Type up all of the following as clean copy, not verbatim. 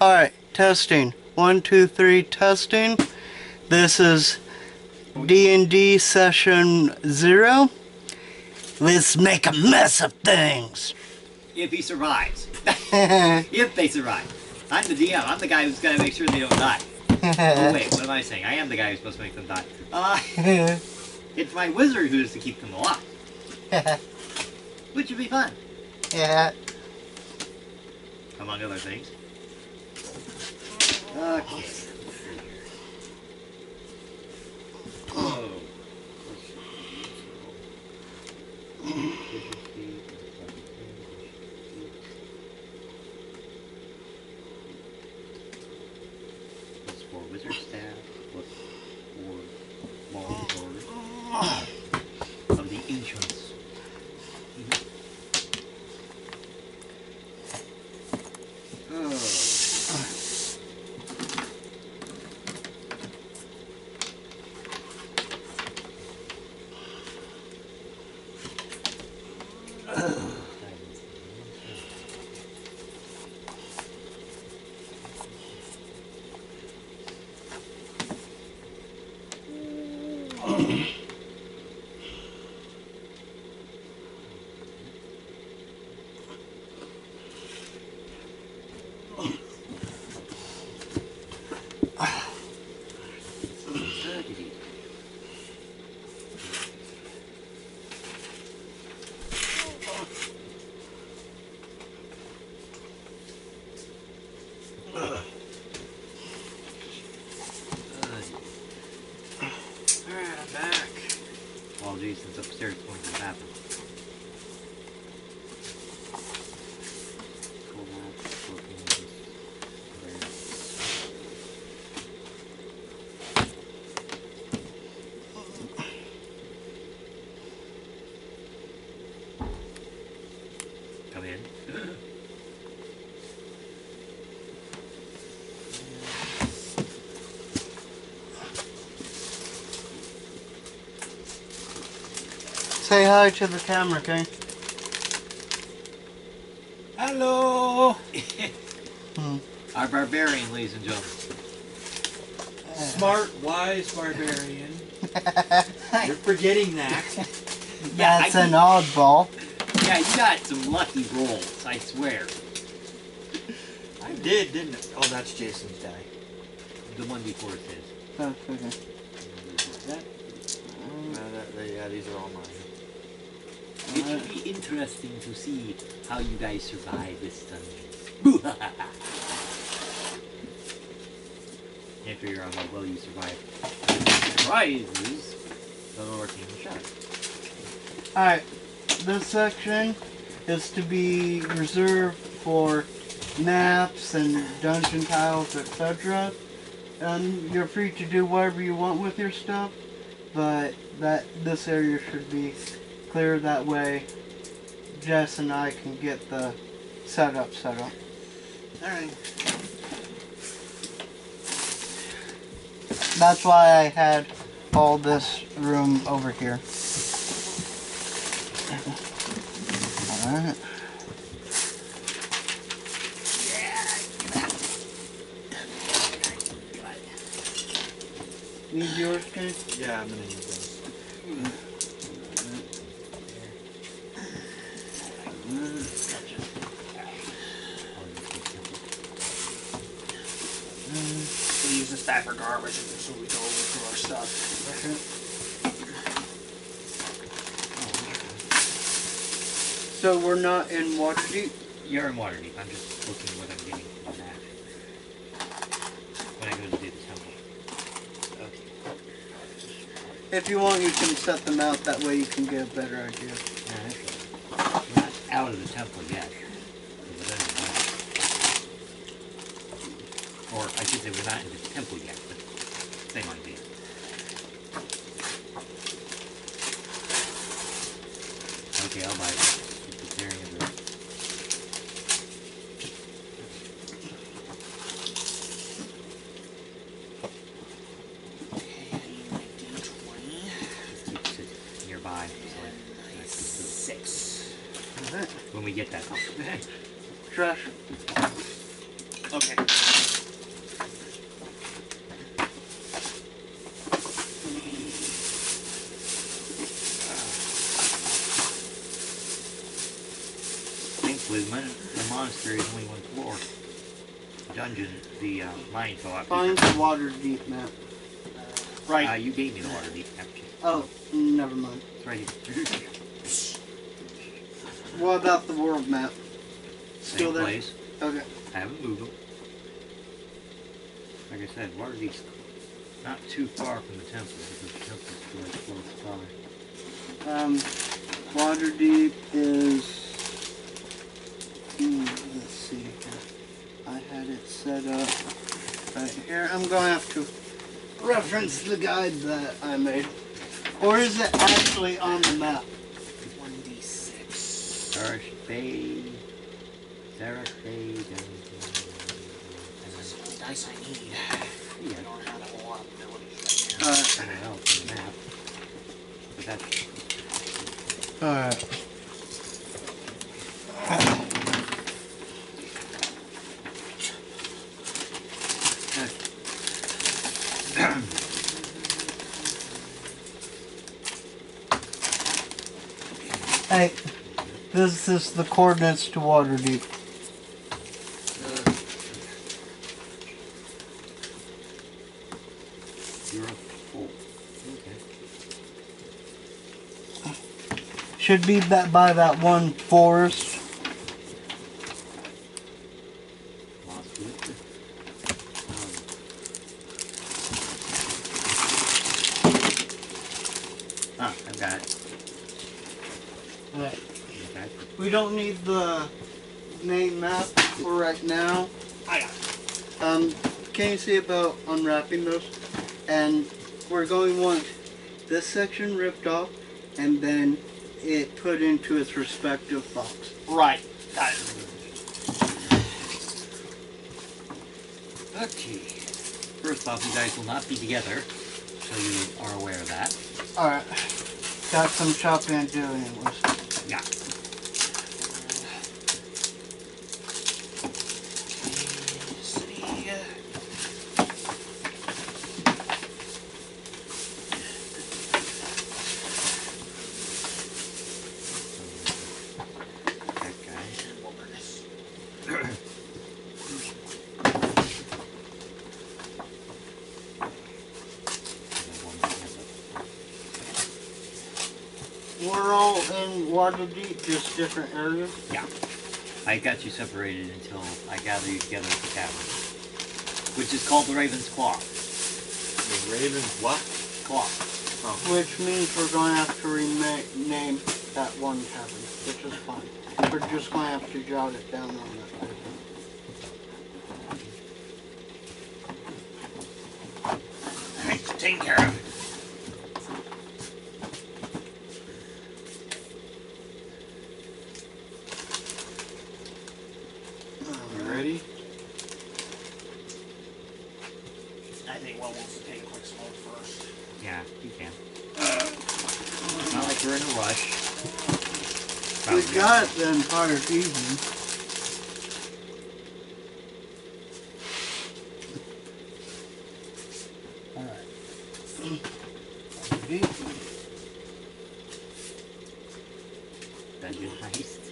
Alright, testing. 1, 2, 3, testing. This is DnD Session 0. Let's make a mess of things. If he survives. If they survive. I'm the DM. I'm the guy who's got to make sure they don't die. Oh wait, what am I saying? I am the guy who's supposed to make them die. It's my wizard who's to keep them alive. Which would be fun. Yeah. Among other things. Okay. Oh. Plus 4 wizard staff, plus 4 long swords of the ancients. Alright, I'm back. While Jason's upstairs going to the bathroom. Come in. Say hi to the camera, okay? Hello! Our barbarian, ladies and gentlemen. Smart, wise barbarian. You're forgetting that. Yeah, That's an oddball. Yeah, you got some lucky rolls, I swear. I did, didn't I? Oh, that's Jason's die. The one before it says. Oh, okay. Yeah, these are all mine. It should be interesting to see how you guys survive this dungeon. Can't figure out how well you survive. Surprises that are working in the shadow. Alright, this section is to be reserved for maps and dungeon tiles, etc. And you're free to do whatever you want with your stuff, but this area should be clear, that way Jess and I can get the setup set up. Alright. That's why I had all this room over here. Alright. Need yours, Ken? Yeah, I'm gonna need those. We use this back for garbage so we go over to our stuff. So we're not in Waterdeep? You're in Waterdeep. I'm just looking what I'm getting from that. When I go to do the temple. Okay. If you want, you can set them out, that way you can get a better idea. Yeah, actually. We're not out of the temple yet. Or I should say we're not in the temple yet, but same idea. Okay, I'll buy it. Keep clearing of it. Okay, I need my D20. Just keeps it nearby. So I 6. when we get that. Trash. Okay. dungeon, the mine co-op. Find the water deep map. Right. You gave me the water deep map. Oh, never mind. It's right here. What about the world map? Still Same there? place. Okay. I haven't moved them. Like I said, water deep's not too far from the temple because the temple's really close by. Water deep is. Let's see here. I had it set up right here. I'm going to have to reference the guide that I made. Or is it actually on the map? 1d6. Zarish Bay. Zarish Bay. That's the only dice I need. Yeah. I don't have a whole lot of abilities right now. Somewhere else on the map. But that's Alright. Hey, this is the coordinates to Waterdeep. You're full. Okay. Should be by that one forest. Lost it. I've got it. Right. Okay. We don't need the main map for right now. I got it. Can you see about unwrapping those? And we're going to want this section ripped off and then it put into its respective box. Right. Got it. Okay. First off, you guys will not be together, so you are aware of that. Alright. Got some chopping to do anyways. Yeah. City. That guy. Wilderness. We're all in Waterdeep, just different areas. Yeah. I got you separated until I gather you together at the tavern, which is called the Raven's Claw. The Raven's what? Claw. Which means we're going to have to rename that one tavern, which is fine. We're just going to have to jot it down on that paper. Alright, taken care of. You ready? I think one wants to take a quick smoke first. Yeah, you can. It's not like we're in a rush. We Probably got the entire evening. Alright. Dungeon heist.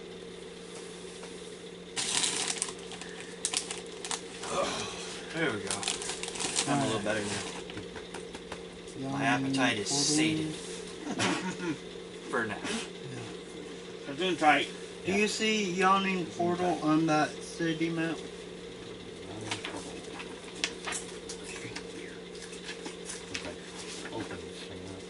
There we go. I'm a little better now. My appetite is sated. For now. I'm doing tight. Do you see Yawning Portal on that city map? Open this thing up.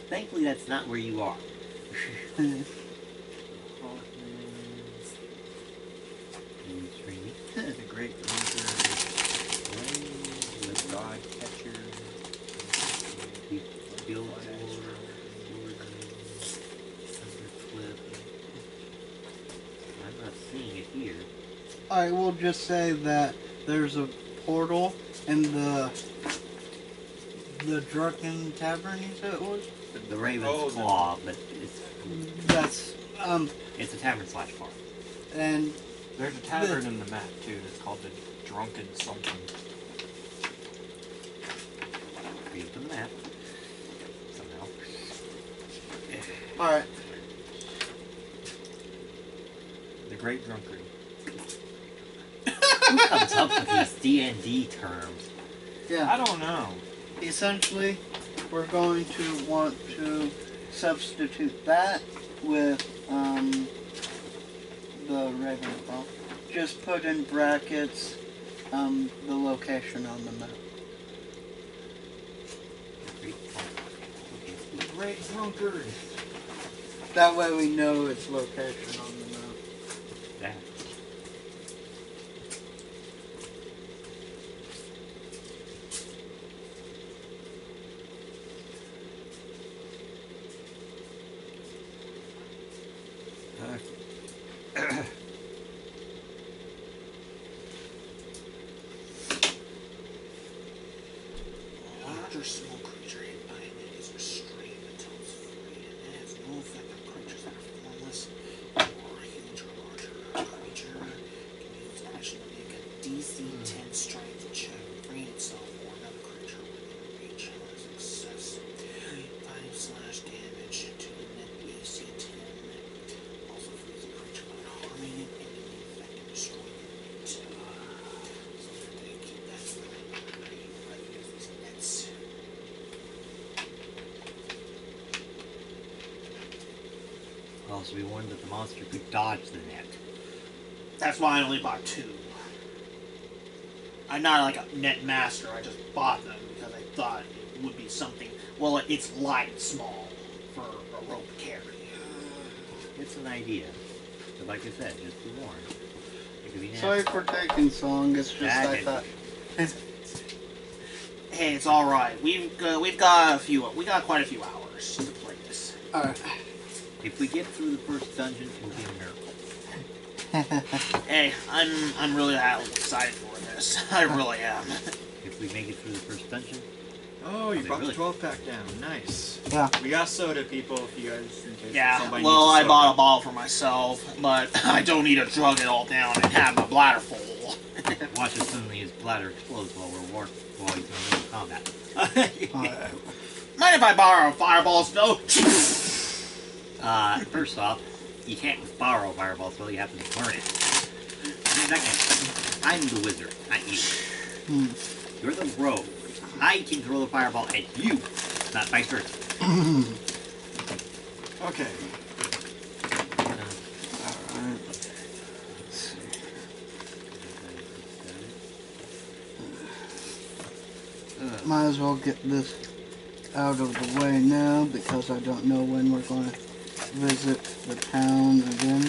Thankfully, that's not where you are. The Great Winter, the God Catcher, I'm not seeing it here. I will just say that there's a portal in the Drunken Tavern, you said it was? The Raven's Oh, Claw, but it's That's, it's a tavern slash bar. and There's a tavern in the map too. It's called the Drunken Something. Read the map. map. Somehow. Alright. The Great Drunkard. Who comes up with these D&D terms? Yeah. I don't know. Essentially, we're going to want to substitute that with the Ravenclaw. Just put in brackets the location on the map. The Great Drunkard. That way we know its location on the map. Yeah. Larger small creature hit by an enemy is restrained until it's free, and it has no effect on creatures that are formless or huge or larger. A creature can use action to make a DC 10 strength check, freeing itself or another creature within reach on a success. 5/damage to the net AC 10. Also frees a creature without harming it, and the effect of destroying it. So that they keep that for these nets. Also, we warned that the monster could dodge the net. That's why I only bought 2. I'm not like a net master, I just bought them because I thought it would be something. Well, it's light, small, for a rope carry. It's an idea. But like I said, just be warned. It could be nasty. Sorry for taking so long, it's just Ah, I good. thought. Hey, it's all right. We got quite a few hours to play this. Alright. If we get through the first dungeon, it'll be a miracle. Hey, I'm really excited for this. I really am. If we make it through the first dungeon, Oh, you they brought really- the 12 pack down. Nice. Yeah. We got soda, people, if you guys, in case Yeah, somebody well, needs a I soda. bought a bottle for myself, but I don't need to drug it all down and have my bladder full. watch as suddenly his bladder explodes while he's in the middle of combat. Alright. Mind if I borrow fireballs, though? First off, you can't borrow fireball spell, you have to learn it. Second, I'm the wizard, not you. You're the rogue. I can throw the fireball at you, not vice versa. Okay. Alright. Might as well get this out of the way now because I don't know when we're going to visit the town again.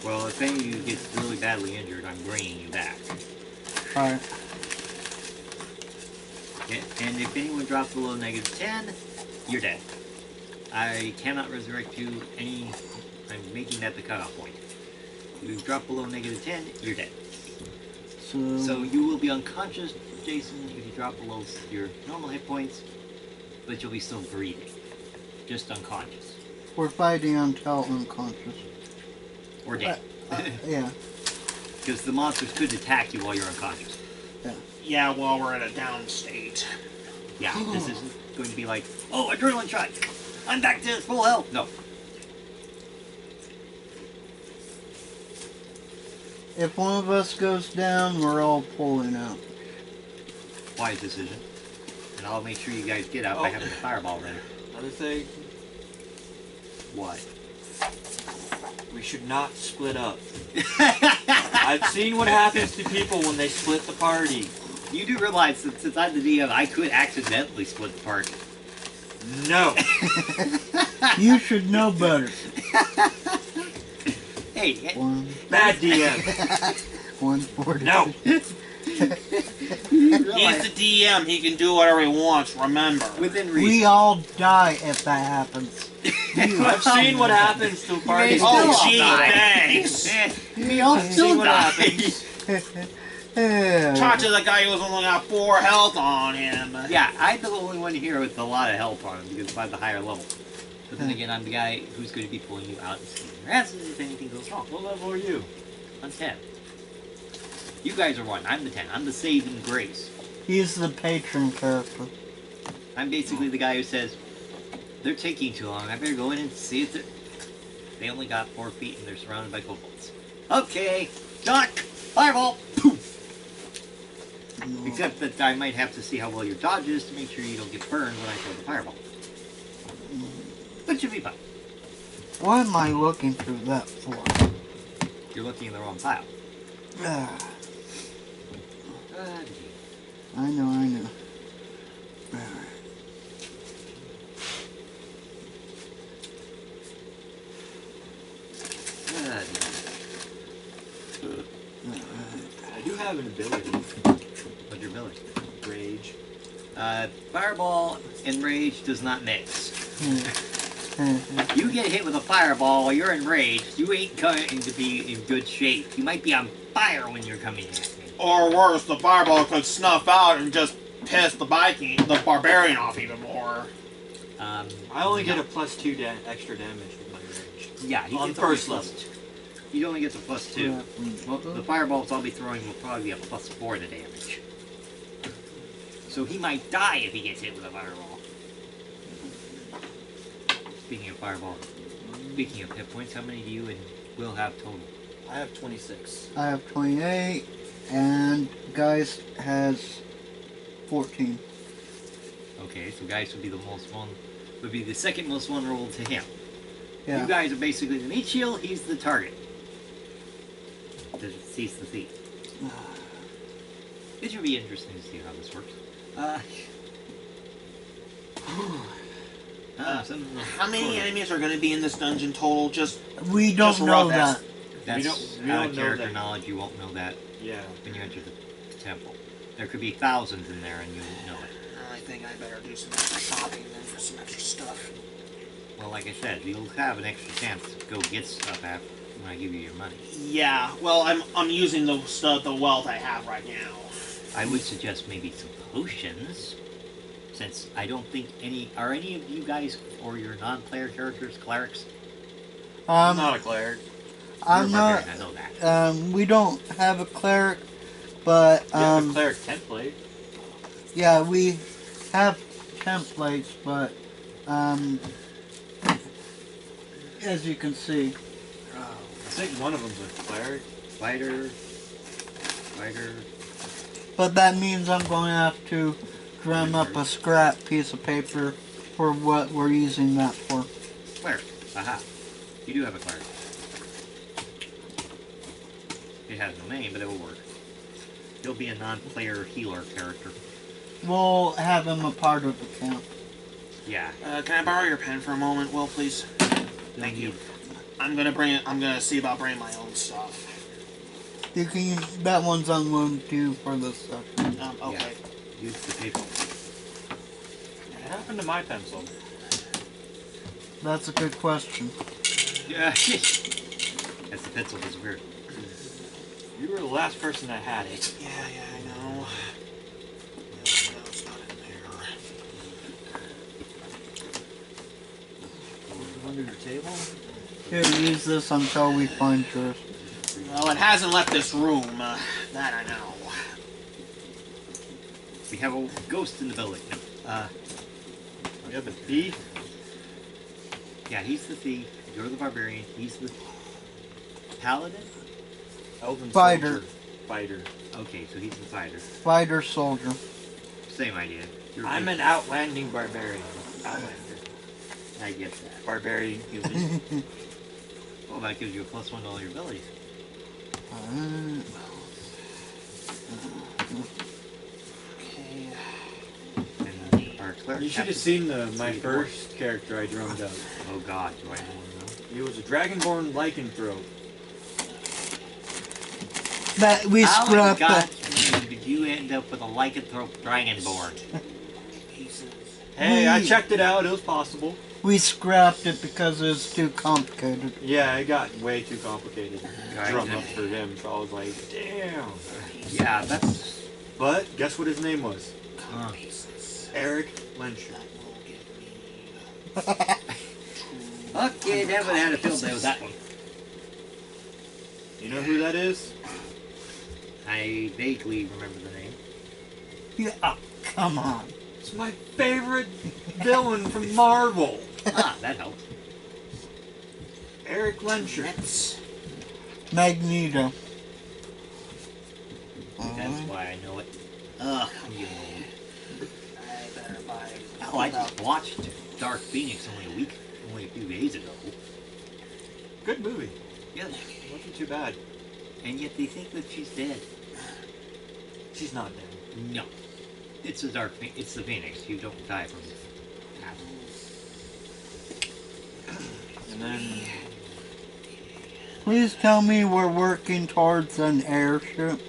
Well, if any of you gets really badly injured, I'm bringing you back. Alright. And if anyone drops below -10, you're dead. I cannot resurrect you I'm making that the cutoff point. If you drop below -10, you're dead. So you will be unconscious, Jason, if you drop below your normal hit points, but you'll be still breathing. Just unconscious. we're fighting until unconscious. Or dead. Yeah. Because the monsters could attack you while you're unconscious. Yeah, well, we're in a down state. Yeah, this isn't going to be like, oh, adrenaline shot! I'm back to full health! No. If one of us goes down, we're all pulling out. Wise decision. And I'll make sure you guys get out by having the fireball ready. Another thing, What? we should not split up. I've seen what happens to people when they split the party. You do realize that since I'm the DM, I could accidentally split the party. No. You should know better. Hey, Bad DM. 140. No. He's the DM. He can do whatever he wants, remember. within reason. We all die if that happens. I've seen what happens to parties. Oh, Still gee, die. thanks. We all I've still seen what die. happens. Talk to the guy who's only got 4 health on him. Yeah, I'm the only one here with a lot of health on him because I'm the higher level. But then again, I'm the guy who's going to be pulling you out and saving your asses if anything goes wrong. What level are you? I'm 10. You guys are 1. I'm the 10. I'm the saving grace. He's the patron character. I'm basically the guy who says, they're taking too long. I better go in and see if they only got 4 feet and they're surrounded by kobolds. Okay, duck, fireball. Poof. Except that I might have to see how well your dodge is to make sure you don't get burned when I throw the fireball. But should be fine. What am I looking through that for? You're looking in the wrong pile. I know. Alright. I do have an ability. What's your ability? Rage. Fireball and rage does not mix. You get hit with a fireball while you're enraged, you ain't going to be in good shape. You might be on fire when you're coming at me. Or worse, the fireball could snuff out and just piss the barbarian off even more. I only get a +2 extra damage with my rage. Yeah, he on gets first only level. You only get the +2. Well, the fireballs I'll be throwing will probably be a +4 to damage. So he might die if he gets hit with a fireball. Speaking of fireball, speaking of hit points, how many do you and Will have total? I have 26. I have 28, and Geist has 14. Okay, so Geist would be the second most vulnerable to him. Yeah. You guys are basically the meat shield, he's the target. He's the thief. It should be interesting to see how this works. How many enemies are going to be in this dungeon total? We don't Just know rough that. That's we don't know character that. knowledge, you won't know that Yeah. when you enter the temple. There could be thousands in there and you won't know it. I think I better do some extra shopping then for some extra stuff. Well, like I said, you'll have an extra chance to go get stuff after when I give you your money. Yeah, well, I'm using the wealth I have right now. I would suggest maybe some potions, since I don't think are any of you guys or your non-player characters clerics? I'm not a cleric. I'm You're a not. barbarian, I know that. We don't have a cleric, but You have a cleric template. yeah, we have templates, but as you can see, I think one of them's a cleric. Fighter. but that means I'm going to have to drum up a scrap piece of paper for what we're using that for. Cleric. Aha. You do have a cleric. It has no name, but it will work. He'll be a non-player healer character. We'll have him a part of the camp. Yeah. Can I borrow your pen for a moment, Will, please? Thank you. I'm gonna see about bringing my own stuff. You can use that one's on loan too for this stuff. Okay. Use the paper. What happened to my pencil? That's a good question. Yeah. As the pencil disappeared. You were the last person that had it. Yeah, I know. No, it's not in there. Under your table? Here, use this until we find yours. Well, it hasn't left this room. That I know. We have a ghost in the building. We have a thief? Yeah, he's the thief. You're the barbarian. He's the paladin? Elven Fighter. soldier. Fighter. Okay, so he's the fighter. Fighter soldier. Same idea. I'm an outlanding barbarian. Outlander. I get that. Barbarian human. Well, that gives you a +1 to all your abilities. Okay. And our cleric You should have seen my first character I drummed up. Oh god, do I want to know? He was a dragonborn lycanthrope. That we How scrapped did you end up with a lycanthrope dragonborn? Pieces. Hey, I checked it out. It was possible. we scrapped it because it was too complicated. Yeah, it got way too complicated. Right. Drum up for him, so I was like, damn. Yeah, that's... But guess what his name was? Pieces. Eric Lensher. That will give me. Okay, that would have had a field day with that one. You know who that is? I vaguely remember the name. Yeah, oh, come on. It's my favorite villain from Marvel. Ah, that helps. Eric Lensher. That's Magneto. That's why I know it. Ugh, I'm getting old. I better buy. Oh, I just watched Dark Phoenix only a few days ago. Good movie. Yeah, Wasn't too bad. and yet they think that she's dead. She's not dead. No, it's it's the Phoenix. You don't die from that. And then Please tell me we're working towards an airship.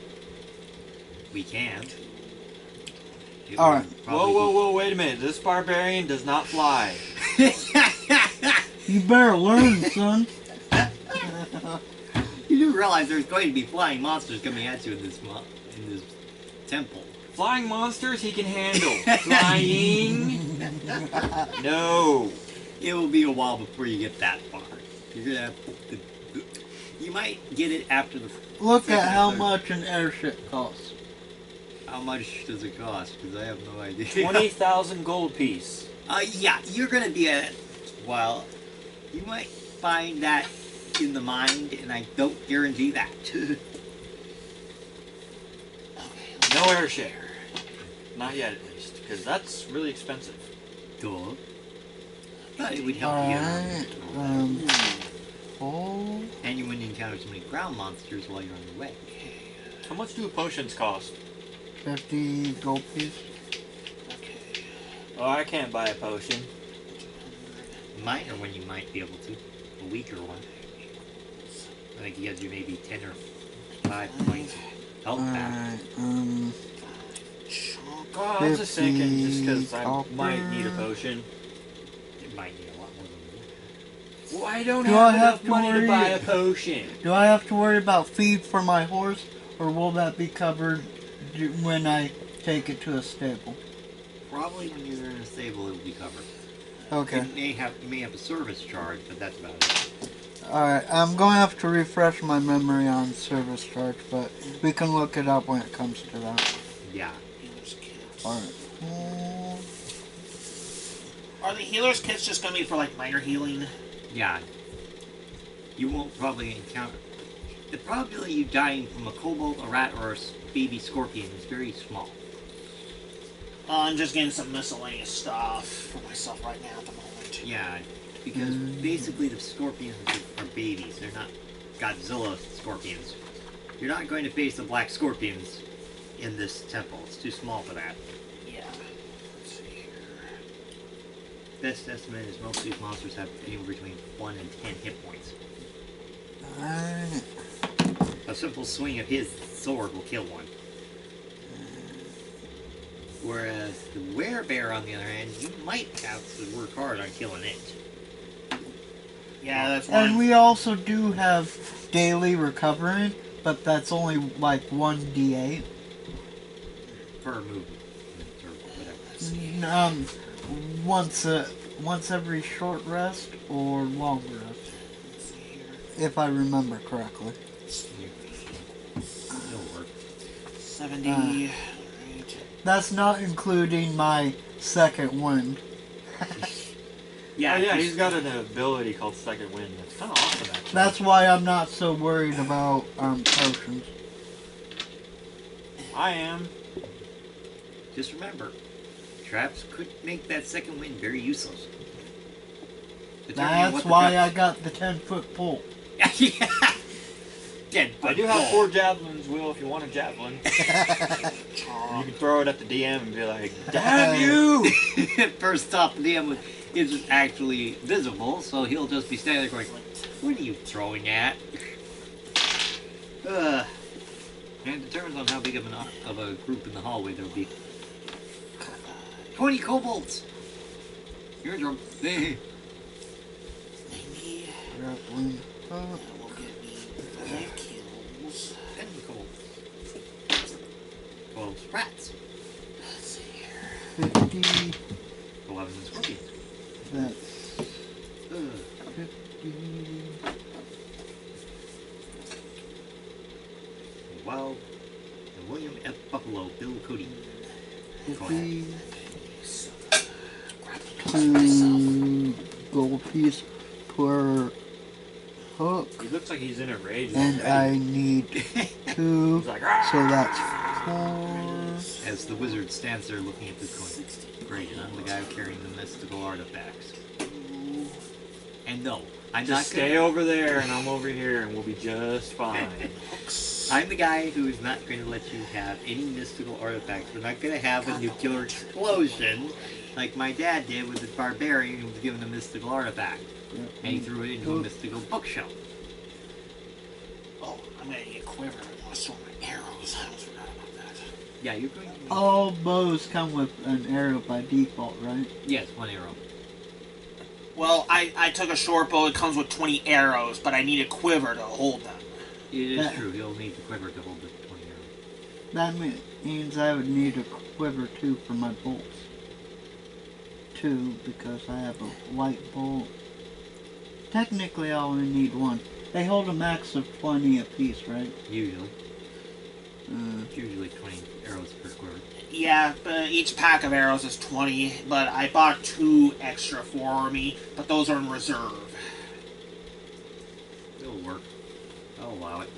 We can. It All would right. probably whoa, wait a minute. This barbarian does not fly. You better learn, son. You do realize there's going to be flying monsters coming at you in this temple. Flying monsters he can handle. Flying? No. It will be a while before you get that far. You're gonna have you might get it after the. Look second at or how third. much an airship costs. How much does it cost? Because I have no idea. 20,000 gold piece. Yeah, you're gonna be at. Well, you might find that in the mind, and I don't guarantee that. No airship. Not yet, at least. Because that's really expensive. Cool. But it would help you get around. Alright. Oh. And you wouldn't encounter so many ground monsters while you're on your way. How much do potions cost? 50 gold piece. Okay. Oh, I can't buy a potion. Mine are when you might be able to. A weaker one. I think he gives you maybe 10 or 5 points health back. Alright, Oh, I was just thinking, just because I 50 might need a copper. potion. It might need a lot more than that. Well, I don't Do I have have enough to money to worry- buy a potion. Do I have to worry about feed for my horse, or will that be covered when I take it to a stable? Probably when you're in a stable, it will be covered. Okay. You may have a service charge, but that's about it. Alright, I'm going to have to refresh my memory on service charge, but we can look it up when it comes to that. Yeah. Healer's kits. Alright. Are the healer's kits just gonna be for like minor healing? Yeah. You won't probably encounter. The probability of you dying from a kobold, a rat, or a baby scorpion is very small. I'm just getting some miscellaneous stuff for myself right now at the moment. Yeah, because basically the scorpions are babies. They're not Godzilla scorpions. You're not going to face the black scorpions in this temple. It's too small for that. Yeah. Let's see here. Best estimate is most of these monsters have anywhere between 1 and 10 hit points. Alright. A simple swing of his sword will kill one. Whereas the werebear, on the other hand, you might have to work hard on killing it. Yeah, that's And one. we also do have daily recovering, but that's only like 1d8. Per movement. Or whatever. Let's see here. Once every short rest or long rest, Let's see here. if I remember correctly. It'll work. 70. Right. That's not including my second wind. Yeah, Oh, yeah, just- he's got an ability called Second Wind. That's kind of awesome, actually. That's why I'm not so worried about potions. I am. Just remember, traps could make that second wind very useless. Depending on That's what the why I traps- got the 10-foot pole. Yeah. Dead I do have 4 javelins, Will, if you want a javelin. You can throw it at the DM and be like, damn you! First off, the DM isn't actually visible, so he'll just be standing there going, "What are you throwing at?" And it determines on how big of a group in the hallway there will be. 20 kobolds. You're in trouble. 90. Grappling hook. That will get me 5 kills. 10 kobolds. 12 rats. Let's see here. 50. 11 scorpions. That's Ugh. 50. Wild and William F. Buffalo, Bill Cody. 50. 2 gold piece per hook. He looks like he's in a rage. And I need 2, He's like, so that's 4. As the wizard stands there looking at this going, great, and I'm the guy carrying the mystical artifacts. And no, I'm not just stay over there and I'm over here and we'll be just fine. I'm the guy who is not going to let you have any mystical artifacts. We're not going to have a nuclear explosion like my dad did with the barbarian who was given a mystical artifact. And he threw it into a mystical bookshelf. Oh, I'm gonna need a quiver. I want to store my arrows. I almost forgot about that. Yeah, you're going to... All bows come with an arrow by default, right? Yes, 1 arrow. Well, I took a short bow. It comes with 20 arrows, but I need a quiver to hold them. It is true, you'll need the quiver to hold the 20 arrows. That means I would need a quiver too for my bolts. 2, because I have a light bolt. Technically, I only need 1. They hold a max of 20 apiece, right? Usually. It's usually 20 arrows per quiver. Yeah, but each pack of arrows is 20, but I bought 2 extra for me, but those are in reserve. It'll work. I'll allow it.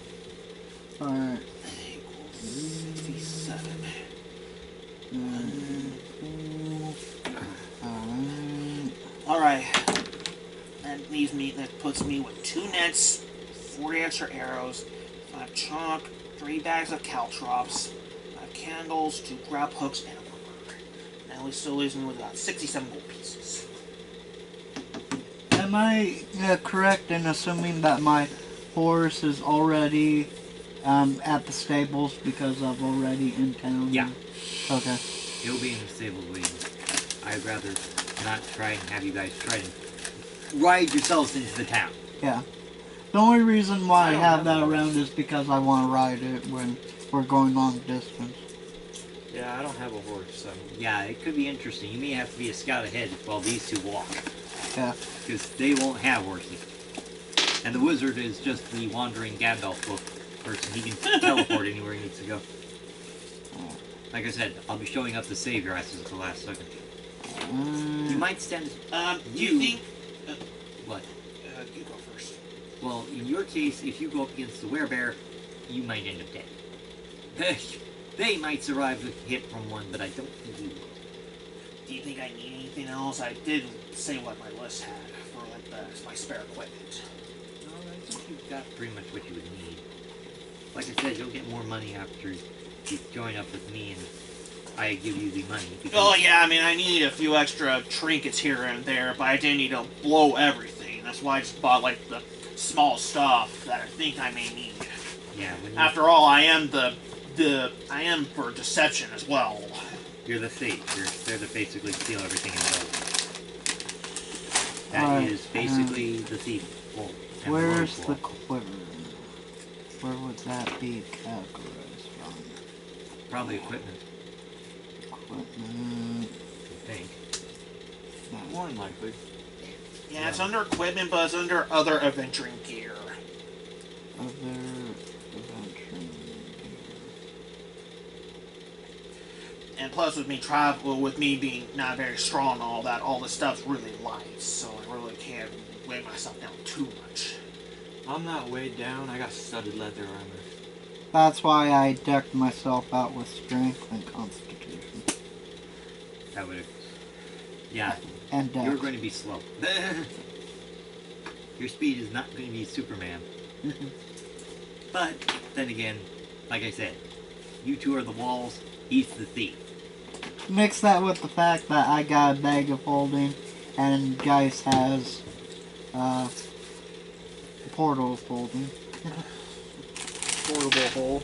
Alright. Equals 67. Alright. That puts me with 2 nets, 40 extra arrows, 5 chalk, 3 bags of caltrops, 5 candles, 2 grab hooks, and a quiver. Now it still leaves me with about 67 gold pieces. Am I correct in assuming that my horse is already at the stables because I'm already in town? Yeah. Okay. It'll be in the stables waiting. I'd rather not try and have you guys try to ride yourselves into the town. Yeah. The only reason why I have that around is because I want to ride it when we're going long distance. Yeah, I don't have a horse, so... Yeah, it could be interesting. You may have to be a scout ahead while these 2 walk. Yeah. Because they won't have horses. And the wizard is just the wandering Gandalf book person. He can teleport anywhere he needs to go. Like I said, I'll be showing up to save your asses at the last second. You might stand... Do you think... What? You go first. Well, in your case, if you go up against the werebear, you might end up dead. They might survive the hit from one, but I don't think you will. Do you think I need anything else? I did say what my list had for like my spare equipment. No, I think you've got pretty much what you would need. Like I said, you'll get more money after you join up with me and I give you the money. Oh yeah, I mean I need a few extra trinkets here and there, but I didn't need to blow everything. That's why I just bought like the small stuff that I think I may need. Yeah. After all, I am I am for deception as well. You're the thief. You're there to basically steal everything in the boat. That is basically the thief. Well, where's the quiver? Where would that be categorized from? Probably equipment. Equipment. I think. More than likely. Yeah, it's under equipment, but it's under other adventuring gear. Other adventuring gear. And plus, with me being not very strong and all that, all this stuff's really light, so I really can't weigh myself down too much. I'm not weighed down. I got studded leather armor. That's why I decked myself out with strength and constitution. That would. Yeah. And dex. You're going to be slow. Your speed is not going to be Superman. But then again, like I said, you 2 are the walls. He's the thief. Mix that with the fact that I got a bag of holding and Geist has portal of holding. Portable hole.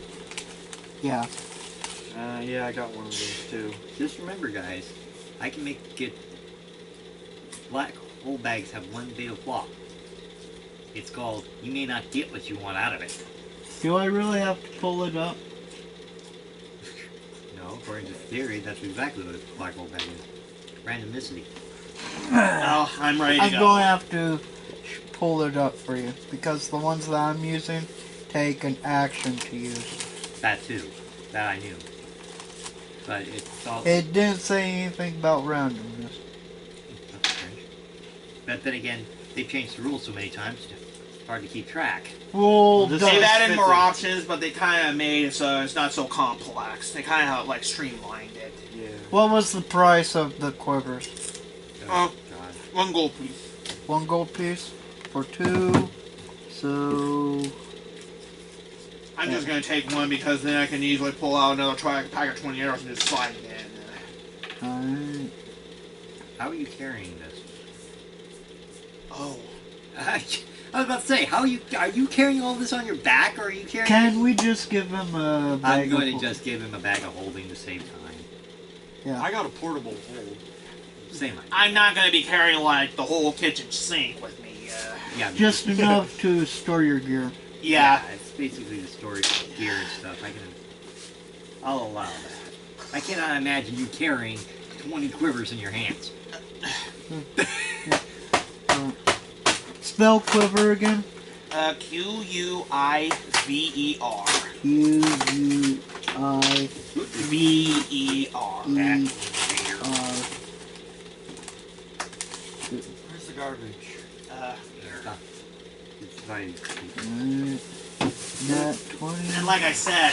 Yeah. Yeah, I got one of those too. Just remember, guys, I can make it. Black hole bags have one bit of flaw. It's called, you may not get what you want out of it. Do I really have to pull it up? No, according to theory, that's exactly what a black hole bag is. Randomicity. Oh, I'm ready to I'm go. going to have to pull it up for you because the ones that I'm using take an action to use. That too. That I knew. But it's all... It didn't say anything about randomness. But then again, they've changed the rules so many times, it's hard to keep track. Well, This They've is added more 50. options, but they kind of made it so it's not so complex. They kind of like streamlined it. Yeah. what was the price of the quivers? Oh, Oh. God. 1 gold, please. 1 gold piece for 2. So I'm just gonna take 1 because then I can easily pull out another pack of 20 arrows and just slide it in. alright. How are you carrying this? Oh. I was about to say, are you carrying all this on your back, or are you carrying? Can we just give him a I'm bag going of to just give him a bag of holding to save time. Yeah. I got a portable hole. Same idea. I'm not gonna be carrying like the whole kitchen sink with me. Yeah, Just enough to store your gear. Yeah. It's basically the storage gear and stuff. I'll allow that. I cannot imagine you carrying 20 quivers in your hands. Spell quiver again. Q-U-I-V-E-R. Q-U-I-E-R. V-E-R. Where's the garbage? It's fine. Nat 20. And like I said,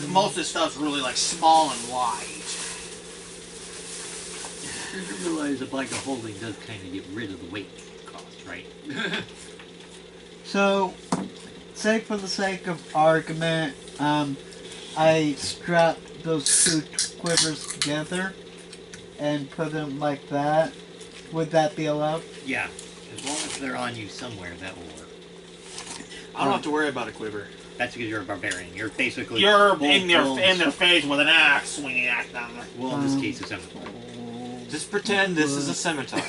most of this stuff's really like small and light. You realize a bag of holding does kind of get rid of the weight cost, right? So, say for the sake of argument, I strap those 2 quivers together and put them like that. Would that be allowed? Yeah, as long as they're on you somewhere, that will work. I don't have to worry about a quiver. That's because you're a barbarian. You're basically You're full in blown- their face with an axe swinging at them. Well, in this case, it's empty. Just pretend this is a scimitar.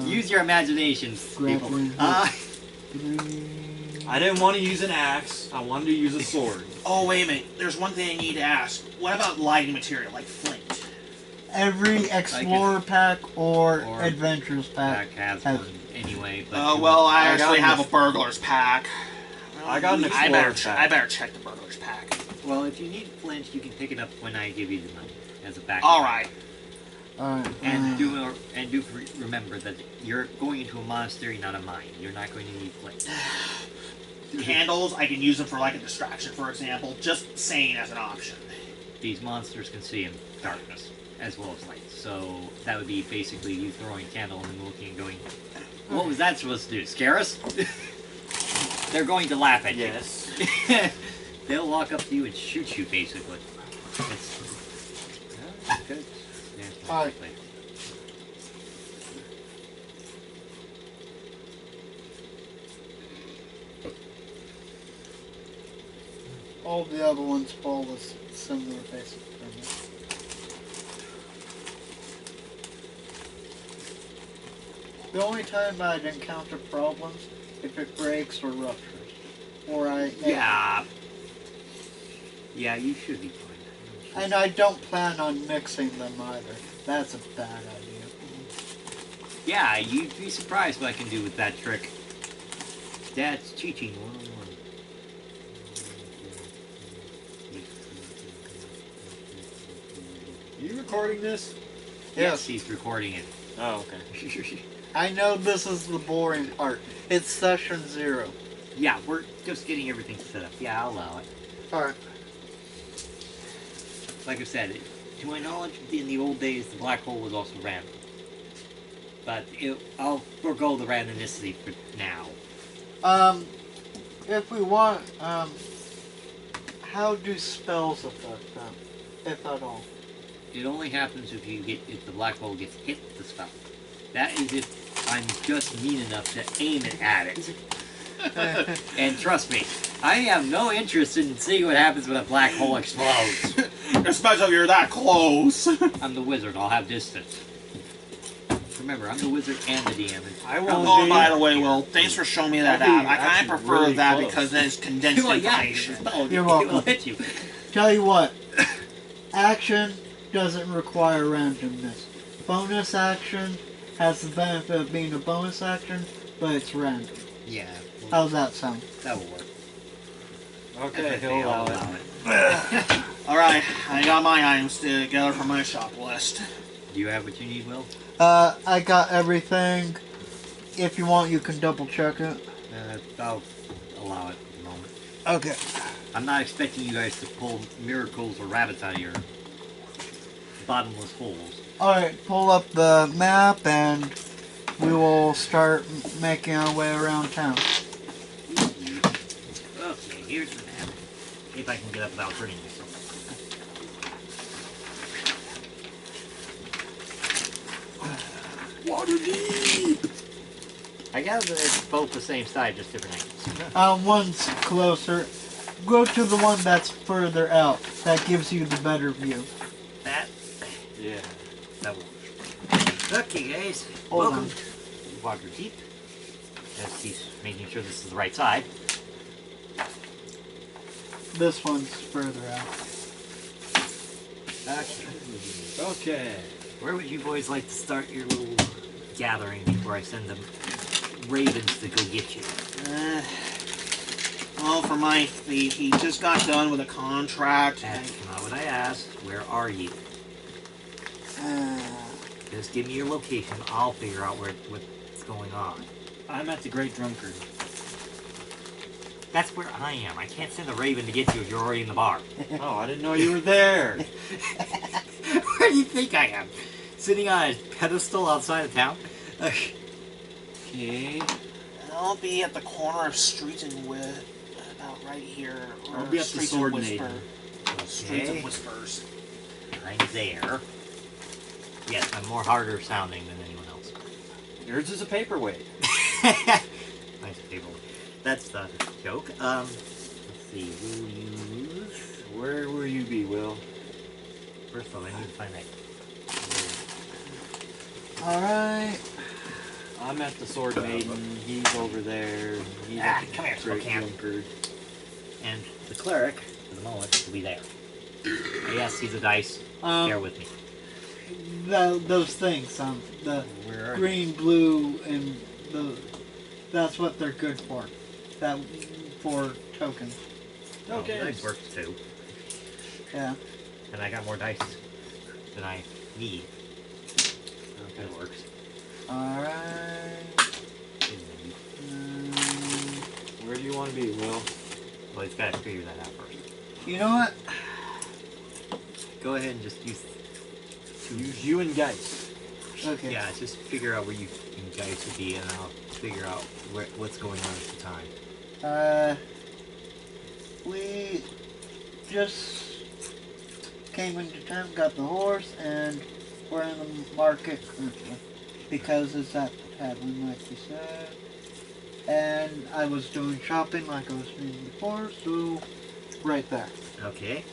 Use your imagination, people. Grappling I didn't want to use an axe. I wanted to use a sword. Oh, wait a minute. There's one thing I need to ask. What about lighting material, like flint? Every Explorer pack or Or Adventurers pack has has one anyway. But Well, I I got actually have a this- burglar's pack. I got an I better, Explorer's pack. I better check the burglar's pack. well, if you need flint, you can pick it up when I give you the money as a backup. Alright. Alright. And do remember that you're going into a monastery, not a mine. You're not going to need flint. Candles, I can use them for like a distraction, for example. Just saying as an option. These monsters can see in darkness as well as light. So that would be basically you throwing a candle and looking and going, "What was that supposed to do? Scare us?" They're going to laugh at Yes. you. They'll walk up to you and shoot you, basically. It's good. Yeah, Alright. basically. All the other ones follow similar basic premise. The only time I'd encounter problems if it breaks or ruptures. Or Yeah, you should be fine. And I don't plan on mixing them either. That's a bad idea. Yeah, you'd be surprised what I can do with that trick. That's teaching 101. You recording this? Yes, he's recording it. Oh, okay. I know this is the boring part. It's session 0. Yeah, we're just getting everything set up. Yeah, I'll allow it. Alright. Like I said, to my knowledge, in the old days, the black hole was also random. But I'll forego the randomicity for now. If we want, how do spells affect them, if at all? It only happens if the black hole gets hit with the spell. That is if I'm just mean enough to aim it at it. And trust me, I have no interest in seeing what happens when a black hole explodes. Especially if you're that close. I'm the wizard, I'll have distance. Remember, I'm the wizard and the DM. I will. Oh, by the way, Will, thanks for showing me that That'd app. be I kind actually of prefer really that close. because then it's condensed Well, yeah, information. You're it welcome. will hit you. Tell you what, action doesn't require randomness. Bonus action has the benefit of being a bonus action, but it's random. Yeah, How's that sound? that will work. Okay, FFA, he'll I'll allow it. allow it. Alright, I got my items together for my shop list. Do you have what you need, Will? I got everything. If you want, you can double check it. I'll allow it at the moment. Okay. I'm not expecting you guys to pull miracles or rabbits out of your bottomless holes. Alright, pull up the map and we will start making our way around town. Okay, here's the map. See if I can get up without hurting myself. Water deep! I gather they're both the same side, just different angles. One's closer. Go to the one that's further out. That gives you the better view. That? Yeah. That works. Okay, guys. Hold Welcome on. to Water Deep. As he's making sure this is the right side. This one's further out. Okay. Okay. Where would you boys like to start your little gathering before I send them ravens to go get you? Well, for my thief, he just got done with a contract. That's not what I asked. Where are you? Just give me your location. I'll figure out what's going on. I'm at the Great Drunkard. That's where I am. I can't send a raven to get you if you're already in the bar. Oh, I didn't know you were there. Where do you think I am? Sitting on a pedestal outside of town? Okay. I'll be at the corner of Street and Wit, about right here. Or I'll be at the Streets Sword and Whisper. Maiden. Streets Okay. and Whispers. I'm there. Yes, I'm more harder sounding than anyone else. Yours is a paperweight. Nice table. That's the joke. Let's see. We'll use. Where will you be, Will? First of all, I need to find that. Alright. I'm at the Sword Maiden. He's over there. He's Ah, at the come here, Great Spokane. Drunkard. And the cleric, for the moment, will be there. Yes, he's a dice. Bear with me. Those things, the Where are green, blue, and that's what they're good for. That for tokens. Okay. Oh, dice works too. Yeah. And I got more dice than I need. Okay. That works. Alright. Where do you want to be, Will? Well, he's got to figure that out first. You know what? Go ahead and just use. Use you and Geist. Okay. Yeah, just figure out where you guys would be, and I'll figure out what's going on at the time. We just came into town, got the horse, and we're in the market currently. Because it's at the tavern, like you said. And I was doing shopping like I was doing before, so right there. Okay.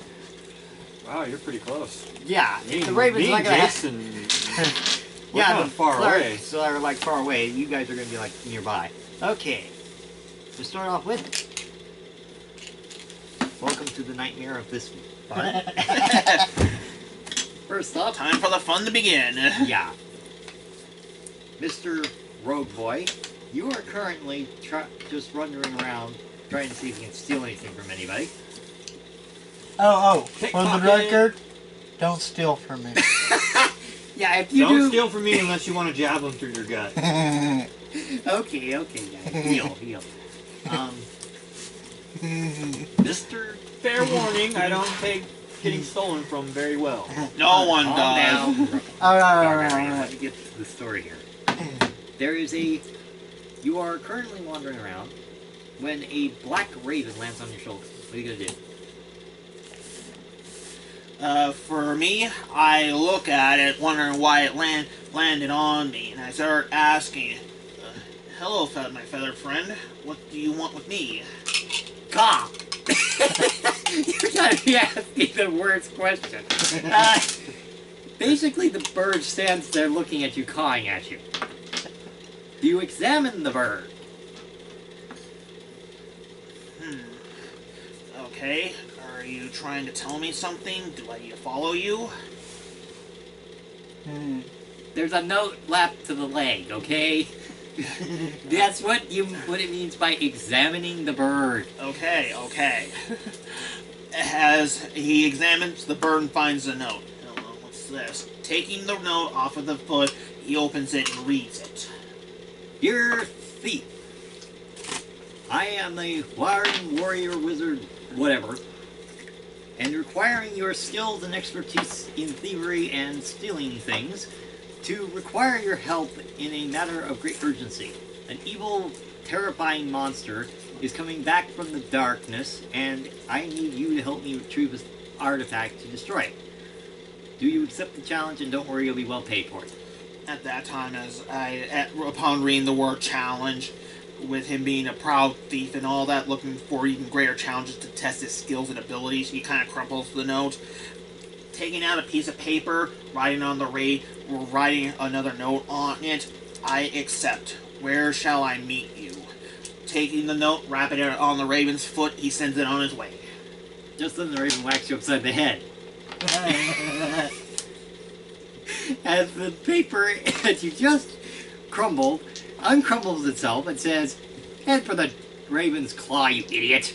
Wow, you're pretty close. Yeah, Me the and- Ravens me not and gonna Jason. We're yeah, not the far clerics away. So are like far away. You guys are gonna be like nearby. Okay. To start off with, welcome to the nightmare of this part. First up, Time for the fun to begin. yeah, Mr. Rogue Boy, you are currently just wandering around trying to see if you can steal anything from anybody. Oh, for the Pickpocket. record, don't steal from me. Yeah, if you Don't do. steal from me unless you want to jab them through your gut. Okay, guys. Heal. Mr. Fair warning, I don't take getting stolen from very well. No one Calm does. down. Alright. Let me get to the story here. There is you are currently wandering around when a black raven lands on your shoulder. What are you gonna do? For me, I look at it, wondering why it landed on me, and I start asking, "Hello, my feathered friend. What do you want with me?" God! You gotta be asking the worst question. Basically, the bird stands there looking at you, cawing at you. Do you examine the bird? Okay. Are you trying to tell me something? Do I need to follow you? There's a note lapped to the leg, okay? That's what it means by examining the bird. Okay. As he examines the bird and finds a note. Hello, what's this? Taking the note off of the foot, he opens it and reads it. Dear thief, I am the wiring warrior wizard, whatever, and requiring your skills and expertise in thievery and stealing things to require your help in a matter of great urgency. An evil, terrifying monster is coming back from the darkness, and I need you to help me retrieve this artifact to destroy it. Do you accept the challenge? And don't worry, you'll be well paid for it. At that time, upon reading the word challenge, with him being a proud thief and all that, looking for even greater challenges to test his skills and abilities, he kind of crumples the note. Taking out a piece of paper, writing another note on it. I accept. Where shall I meet you? Taking the note, wrapping it on the raven's foot, he sends it on his way. Just then the raven whacks you upside the head. As the paper that you just crumbled uncrumbles itself and says, "Head for the raven's claw, you idiot."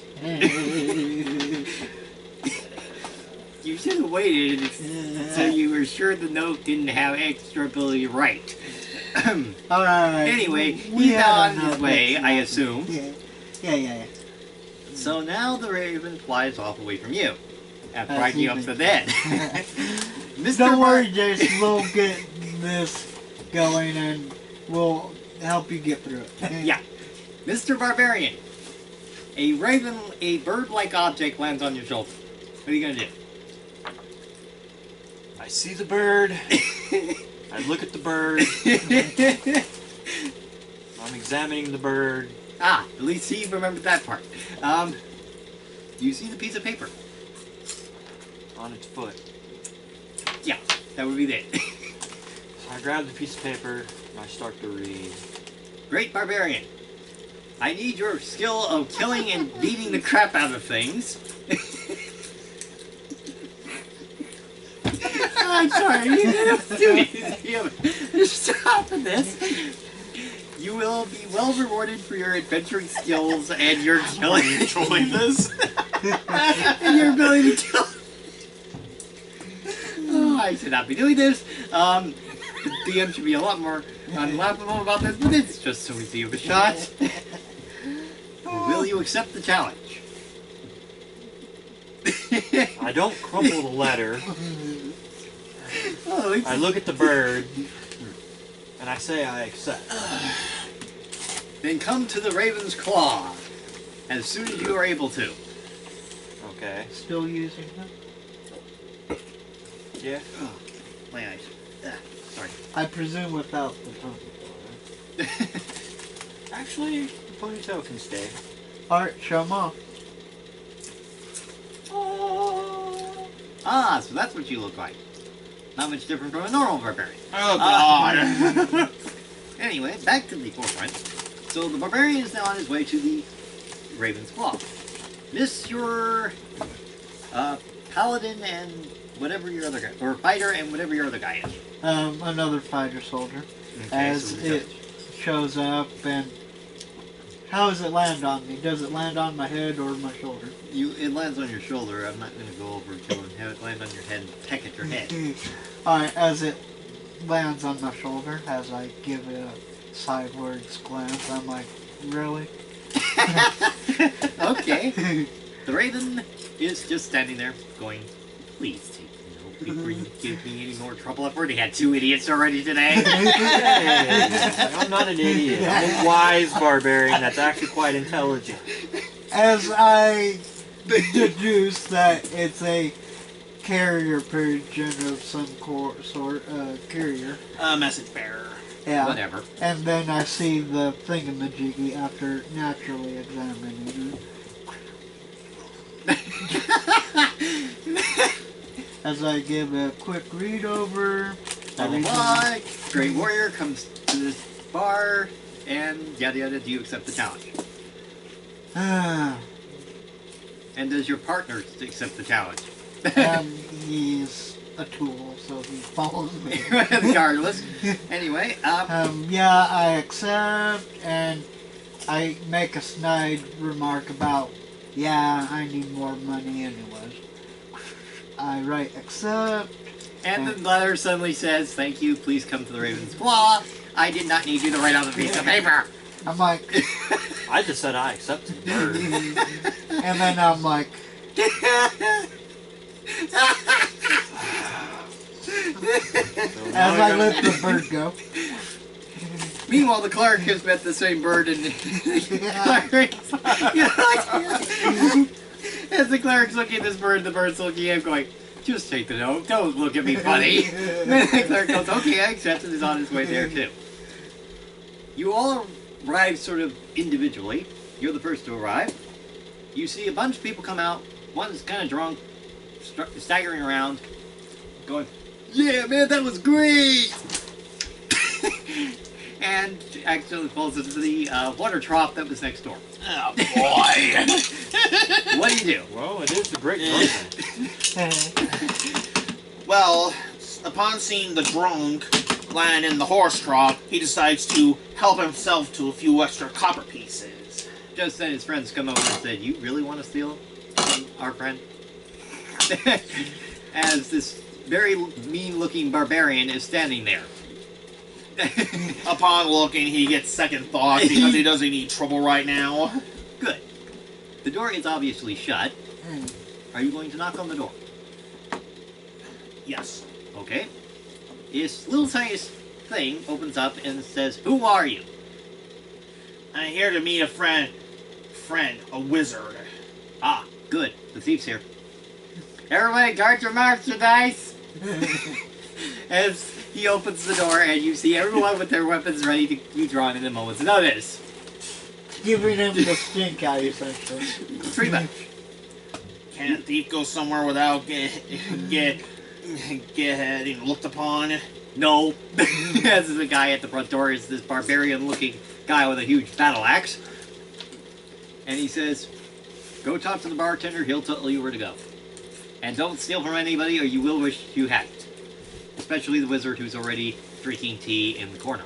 You should have waited so you were sure the note didn't have extra ability to write. Alright. Anyway, we he's had on enough his way, I extra- assume. Yeah. So now the raven flies off away from you, after As riding you he up to bed. Mr. Don't worry, Bar- Jason. We'll get this going and we'll help you get through it. Yeah. Mr. Barbarian, a bird-like object lands on your shoulder. What are you gonna do? I see the bird. I look at the bird. I'm examining the bird. At least he remembered that part. Do you see the piece of paper? On its foot. Yeah, that would be it. So I grab the piece of paper and I start to read. Great Barbarian, I need your skill of killing and beating the crap out of things. I'm sorry, you have to do it. Stop this. You will be well rewarded for your adventuring skills and your killing. Enjoying this? And your ability to kill. Oh, I should not be doing this. The DM should be a lot more unlaughable about this, but it's just so easy of a shot. Will you accept the challenge? I don't crumple the letter. Oh, I look at the bird and I say I accept. Then come to the Raven's Claw as soon as you are able to. Okay. Still using them? Yeah. Oh, my eyes. Sorry. I presume without the ponytail. Actually, the ponytail can stay. Alright, show 'em off. So that's what you look like. Not much different from a normal barbarian. Oh god! Anyway, back to the forefront. So the barbarian is now on his way to the Raven's Claw. Miss your paladin and whatever your other guy, or fighter and whatever your other guy is. Another fighter soldier. Okay, As so it shows up, and how does it land on me? Does it land on my head or my shoulder? it lands on your shoulder. I'm not going to go over to it and have it land on your head and peck at your head. Alright, as it lands on my shoulder, as I give it a sideways glance, I'm like, really? Okay. The Raven is just standing there going, please take the note before you give me any more trouble. I've already had 2 idiots already today. Hey, I'm not an idiot. I'm a wise barbarian that's actually quite intelligent. As I deduce that it's a carrier pigeon of some sort, carrier. Message bearer. Yeah. Whatever. And then I see the thingamajiggy after naturally examining it. As I give a quick read over. Blah, blah, blah. Great Warrior comes to this bar, and yada yada, do you accept the challenge? And does your partner accept the challenge? He's a tool, so he follows me. Regardless. Anyway, yeah, I accept, and I make a snide remark about, yeah, I need more money anyways. I write accept, And the letter suddenly says, "Thank you, please come to the Raven's Claw. I did not need you to write on the piece of paper." I'm like, I just said I accepted the bird. and then I'm like, as I let the bird go. Meanwhile, the clerk has met the same bird and as the cleric's looking at this bird, the bird's looking at him going, "Just take the note, don't look at me funny." Then the clerk goes, "Okay, I accept it," is on his way there too. You all arrive sort of individually. You're the first to arrive. You see a bunch of people come out. One's kind of drunk, staggering around, going, "Yeah, man, that was great!" And accidentally falls into the water trough that was next door. Oh boy! What do you do? Well, it is the great drunken. Well, upon seeing the drunk lying in the horse trough, he decides to help himself to a few extra copper pieces. Just then his friends come over and said, "You really want to steal from our friend?" As this very mean-looking barbarian is standing there. Upon looking, he gets second thought because he doesn't need trouble right now. Good. The door is obviously shut. Are you going to knock on the door? Yes. Okay. This little tiny thing opens up and says, "Who are you?" I'm here to meet a friend, a wizard. Ah, good. The thief's here. Everybody guard your merchandise! As he opens the door and you see everyone with their weapons ready to be drawn in a moment's notice. Giving him the stink eye, essentially. Pretty much. Can a thief go somewhere without getting looked upon? No. As the guy at the front door is this barbarian-looking guy with a huge battle axe. And he says, "Go talk to the bartender, he'll tell you where to go. And don't steal from anybody or you will wish you hadn't. Especially the wizard who's already drinking tea in the corner."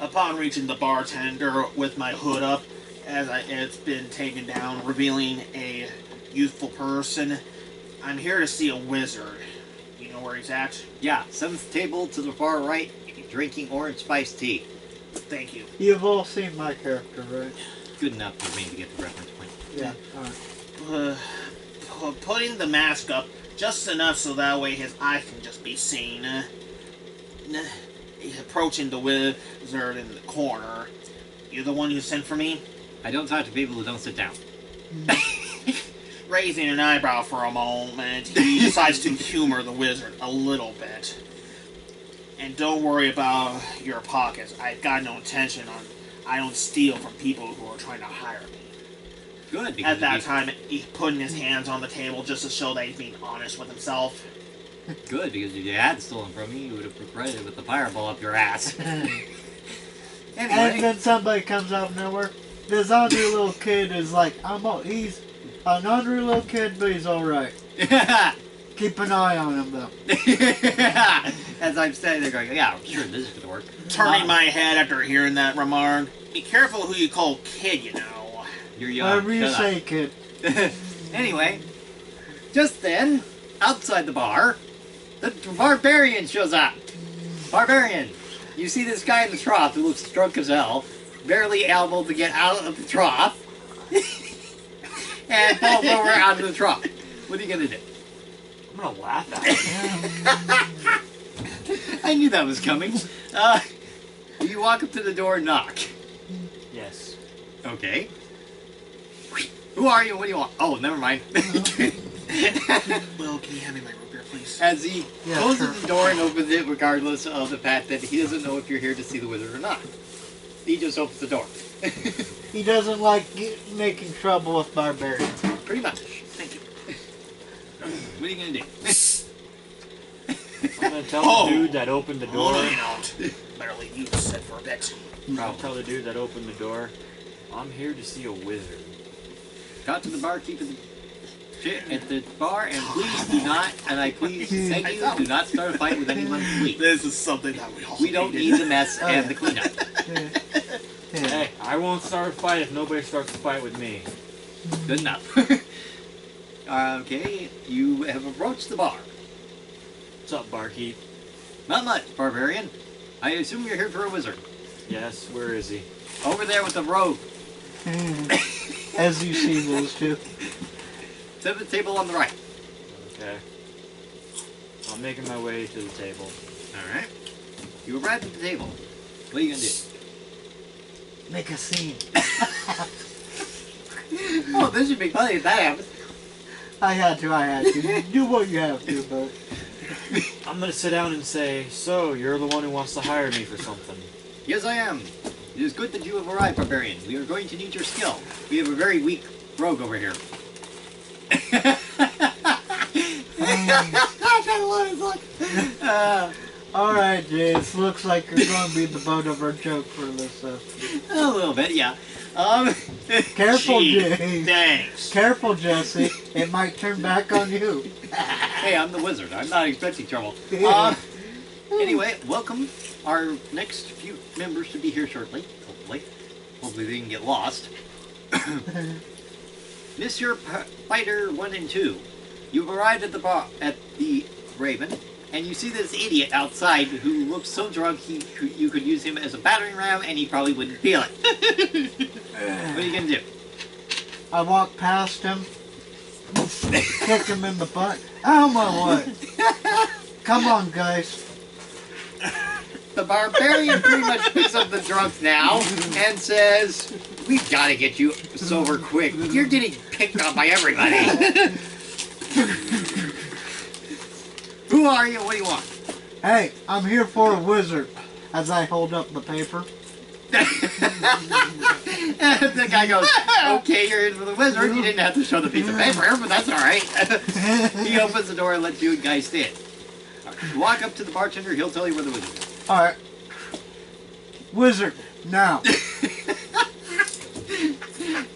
Upon reaching the bartender with my hood up, as it's been taken down, revealing a youthful person, I'm here to see a wizard. You know where he's at? Yeah, 7th table to the far right, drinking orange spiced tea. Thank you. You've all seen my character, right? Good enough for me to get the reference point. Yeah, alright. Putting the mask up just enough so that way his eyes can just be seen. Approaching the wizard in the corner. You're the one who sent for me? I don't talk to people who don't sit down. Raising an eyebrow for a moment, he decides to humor the wizard a little bit. And don't worry about your pockets. I've got no intention on... I don't steal from people who are trying to hire me. Good, because At that time, he's putting his hands on the table just to show that he's being honest with himself. Good, because if you had stolen from me, you would have regretted it with the fireball up your ass. And Anyway, then somebody comes out of nowhere. This Andre little kid is like, he's an Andre little kid, but he's alright. Keep an eye on him, though. as I'm standing there going, "Yeah, sure, this is going to work." Turning my head after hearing that remark. Be careful who you call kid, you know. You're young. Whatever you shut say, kid. up. Anyway, just then, outside the bar, the barbarian shows up. Barbarian. You see this guy in the trough who looks drunk as hell, barely able to get out of the trough, and falls over out of the trough. What are you going to do? I'm gonna laugh at it. I knew that was coming. You walk up to the door and knock. Yes. Okay. Who are you? What do you want? Oh, never mind. Will, can you hand me my root beer, please? As he Yeah, closes sure. the door and opens it, regardless of the fact that he doesn't know if you're here to see the wizard or not. He just opens the door. He doesn't like making trouble with barbarians. Pretty much. Thank you. What are you gonna do? I'm gonna tell Oh. the dude that opened the door. No, you don't. Better leave you to sit for a bit. I'll tell the dude that opened the door. I'm here to see a wizard. Talk to the barkeeper at the bar, and please do not, and I please beg you, do not start a fight with anyone, please. This is something that we all We don't needed. need the mess and the cleanup. Hey, I won't start a fight if nobody starts a fight with me. Good enough. Okay, you have approached the bar. What's up, barkeep? Not much, barbarian. I assume you're here for a wizard. Yes, where is he? Over there with the rogue. As you see those two. To the table on the right. Okay. I'm making my way to the table. Alright. You arrived at the table. What are you gonna do? Make a scene. Oh, this should be funny if that happens. I had to. Do what you have to, but... I'm gonna sit down and say, so, you're the one who wants to hire me for something. Yes, I am. It is good that you have arrived, barbarian. We are going to need your skill. We have a very weak rogue over here. Alright, Jace. Looks like you're going to be the butt of our joke for this. A little bit, yeah. Careful, Gee, Jace. Thanks. Careful, Jesse. It might turn back on you. Hey, I'm the wizard. I'm not expecting trouble. Anyway, welcome our next few members to be here shortly. Hopefully. Hopefully they didn't get lost. Monsieur Fighter 1 and 2, you've arrived at the Raven, and you see this idiot outside who looks so drunk you could use him as a battering ram and he probably wouldn't feel it. What are you gonna do? I walk past him, kick him in the butt. Ow, my what? Come on, guys. The barbarian pretty much picks up the drunk now and says, "We've got to get you sober quick. You're getting picked on by everybody." Who are you? What do you want? Hey, I'm here for a wizard. As I hold up the paper. And the guy goes, "Okay, you're in for the wizard. You didn't have to show the piece of paper, but that's all right." He opens the door and lets you guys in. Walk up to the bartender. He'll tell you where the wizard is. Alright. Wizard, now.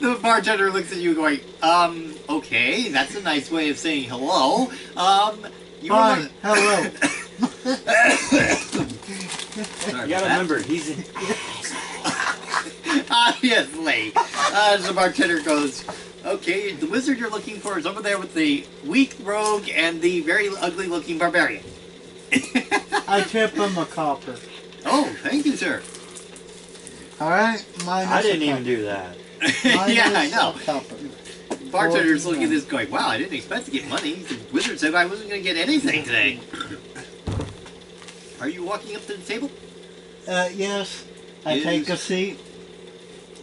The bartender looks at you going, okay, that's a nice way of saying hello. Fine, hello. Sorry You gotta remember, he's an obviously. The bartender goes, okay, the wizard you're looking for is over there with the weak rogue and the very ugly looking barbarian. I tip him a copper. Oh, thank you, sir. Alright, I didn't even do that. Yeah, I know. Copper. Bartender's looking at this going, wow, I didn't expect to get money. The wizard said I wasn't going to get anything today. Are you walking up to the table? Yes. I take a seat.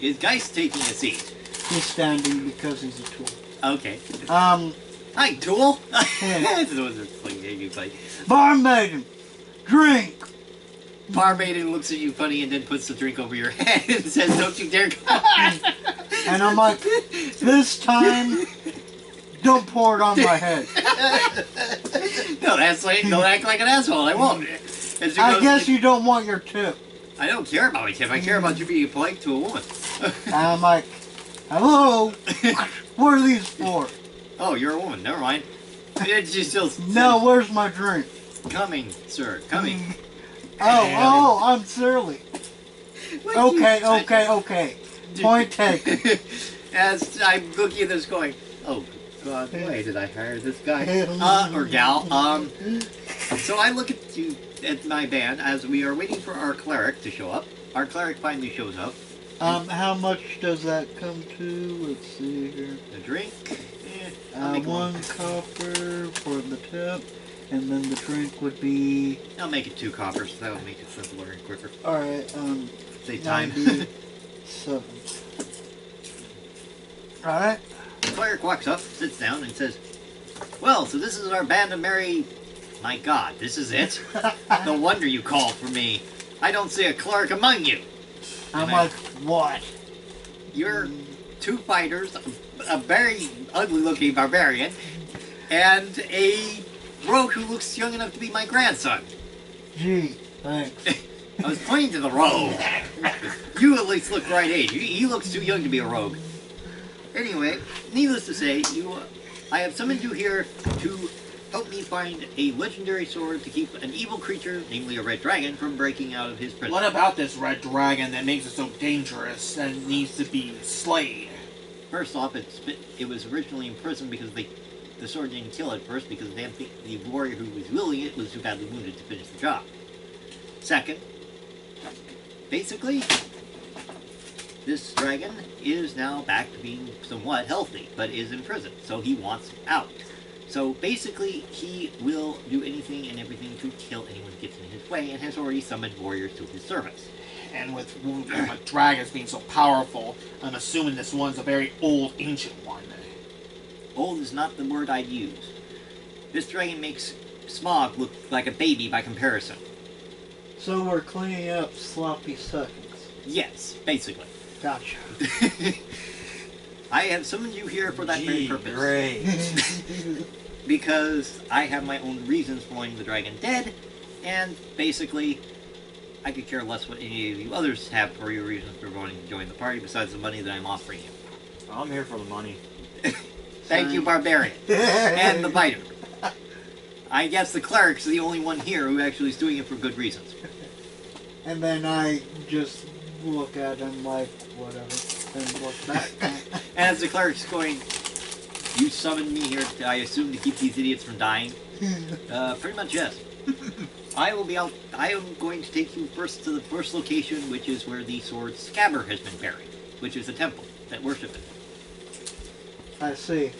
Is Geist taking a seat? He's standing because he's a tool. Okay. Hi, tool. Yeah. The wizard's looking at you funny. Barmaiden, drink. Barmaiden looks at you funny and then puts the drink over your head and says, don't you dare go. And I'm like, this time, don't pour it on my head. No, that's like, don't act like an asshole. I won't. And she I goes, guess you don't want your tip. I don't care about my tip. I care about you being polite to a woman. And I'm like, hello? What are these for? Oh, you're a woman. Never mind. And she still says, No, where's my drink? coming, sir. Coming. Oh, I'm surly. Okay. Point taken. As I'm looking at this going, oh, God, why did I hire this guy? Or gal. So I look at you, at my band, as we are waiting for our cleric to show up. Our cleric finally shows up. How much does that come to? Let's see here. The drink. I'll make 1 copper for the tip, and then the drink would be... I'll make it 2 coppers. That would make it simpler and quicker. Alright, Save time. 97. Alright. The cleric walks up, sits down, and says, well, so this is our band of merry... My God, this is it? No wonder you called for me. I don't see a cleric among you. I'm like, what? You're 2 fighters, a very ugly-looking barbarian, and a rogue who looks young enough to be my grandson. Gee, thanks. I was pointing to the rogue. You at least look right age. He looks too young to be a rogue. Anyway, needless to say, I have summoned you here to help me find a legendary sword to keep an evil creature, namely a red dragon, from breaking out of his prison. What about this red dragon that makes it so dangerous and needs to be slayed? First off, it was originally in prison because they the sword didn't kill at first because the warrior who was wielding it was too badly wounded to finish the job. Second, basically, this dragon is now back to being somewhat healthy, but is in prison, so he wants out. So basically, he will do anything and everything to kill anyone who gets in his way, and has already summoned warriors to his service. And with dragons being so powerful, I'm assuming this one's a very old, ancient one. Old is not the word I'd use. This dragon makes Smog look like a baby by comparison. So we're cleaning up sloppy seconds. Yes, basically. Gotcha. I have summoned you here for that very purpose. Great. Because I have my own reasons for wanting the dragon dead, and basically, I could care less what any of you others have for your reasons for wanting to join the party besides the money that I'm offering you. I'm here for the money. Thank you, Barbarian. And the Biter. I guess the Cleric's the only one here who actually is doing it for good reasons. And then I just look at him like, whatever, and look back. As the Cleric's going, you summoned me here, I assume, to keep these idiots from dying? Pretty much yes. I am going to take you first to the first location, which is where the sword's scabbard has been buried, which is a temple that worship it. I see.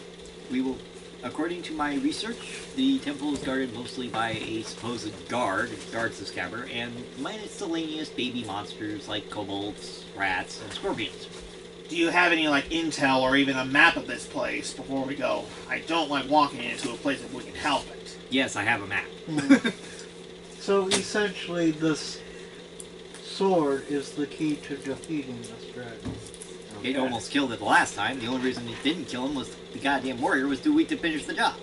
We will, according to my research, the temple is guarded mostly by a supposed guard who guards the scabbard, and miscellaneous baby monsters like kobolds, rats, and scorpions. Do you have any, like, intel or even a map of this place before we go? I don't like walking into a place if we can help it. Yes, I have a map. So essentially, this sword is the key to defeating this dragon. It almost killed it the last time. The only reason it didn't kill him was the goddamn warrior was too weak to finish the job.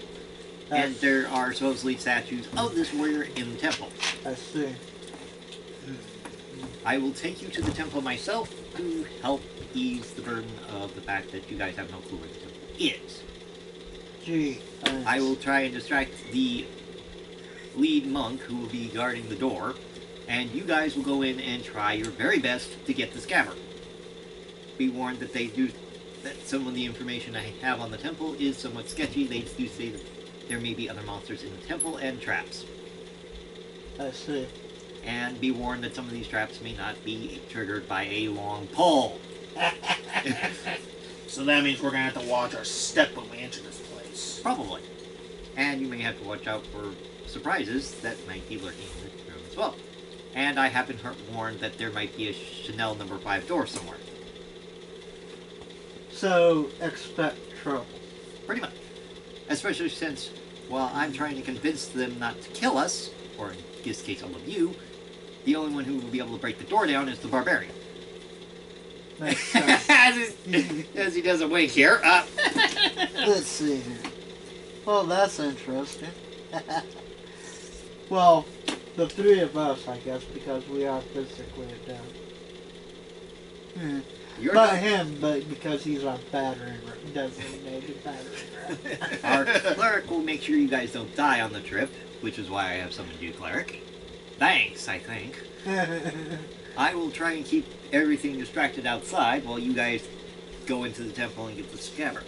And there are supposedly statues of this warrior in the temple. I see. I will take you to the temple myself to help ease the burden of the fact that you guys have no clue where the temple is. Gee, thanks. I will try and distract the lead monk who will be guarding the door, and you guys will go in and try your very best to get the scabbard. Be warned that that some of the information I have on the temple is somewhat sketchy. They do say that there may be other monsters in the temple and traps. I see. And be warned that some of these traps may not be triggered by a long pole. So that means we're going to have to watch our step when we enter this place. Probably. And you may have to watch out for surprises that might be lurking in the room as well. And I have been warned that there might be a Chanel number 5 door somewhere. So, expect trouble. Pretty much. Especially since, while I'm trying to convince them not to kill us, or in this case all of you, the only one who will be able to break the door down is the Barbarian. Makes sense. As he does a wink here. Let's see here. Well, that's interesting. Well, the three of us, I guess, because we are physically adept. You're Not not- him, but because he's our designated battering ram. Our cleric will make sure you guys don't die on the trip, which is why I have summoned you, cleric. Thanks, I think. I will try and keep everything distracted outside while you guys go into the temple and get the scabbard.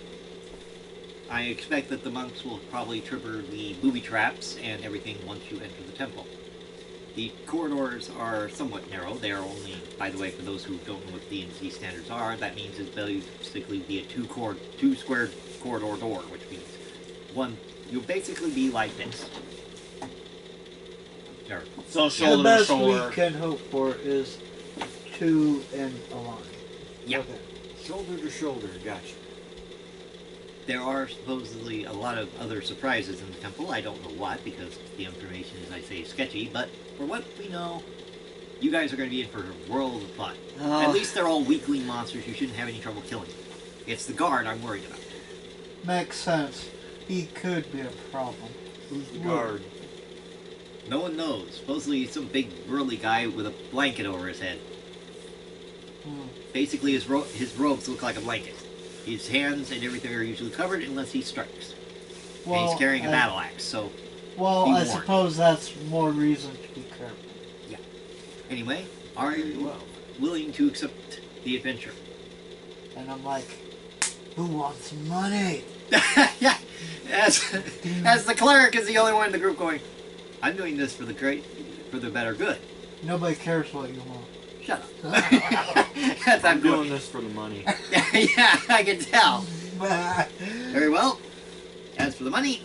I expect that the monks will probably trigger the booby traps and everything once you enter the temple. The corridors are somewhat narrow. They are only, by the way, for those who don't know what DnD standards are, that means it's basically be a two squared corridor door, which means you'll basically be like this. There. So The shoulder to best shoulder. we can hope for is two in a line. Yeah. Okay. Shoulder to shoulder, gotcha. There are supposedly a lot of other surprises in the temple. I don't know what, because the information, as I say, is sketchy, but for what we know, you guys are going to be in for a world of fun. At least they're all weakling monsters. You shouldn't have any trouble killing them. It's the guard I'm worried about. Makes sense. He could be a problem. Who's the guard? No one knows. Supposedly he's some big burly guy with a blanket over his head. Basically, his robes look like a blanket. His hands and everything are usually covered unless he strikes. And he's carrying a battle axe, so... Well, be I warned. suppose that's more reason to be careful. Anyway, are you willing to accept the adventure? And I'm like, who wants money? Yeah. As the cleric is the only one in the group going, I'm doing this for the better good. Nobody cares what you want. Shut up. That's I'm doing this for the money. Yeah, I can tell. Very well. As for the money,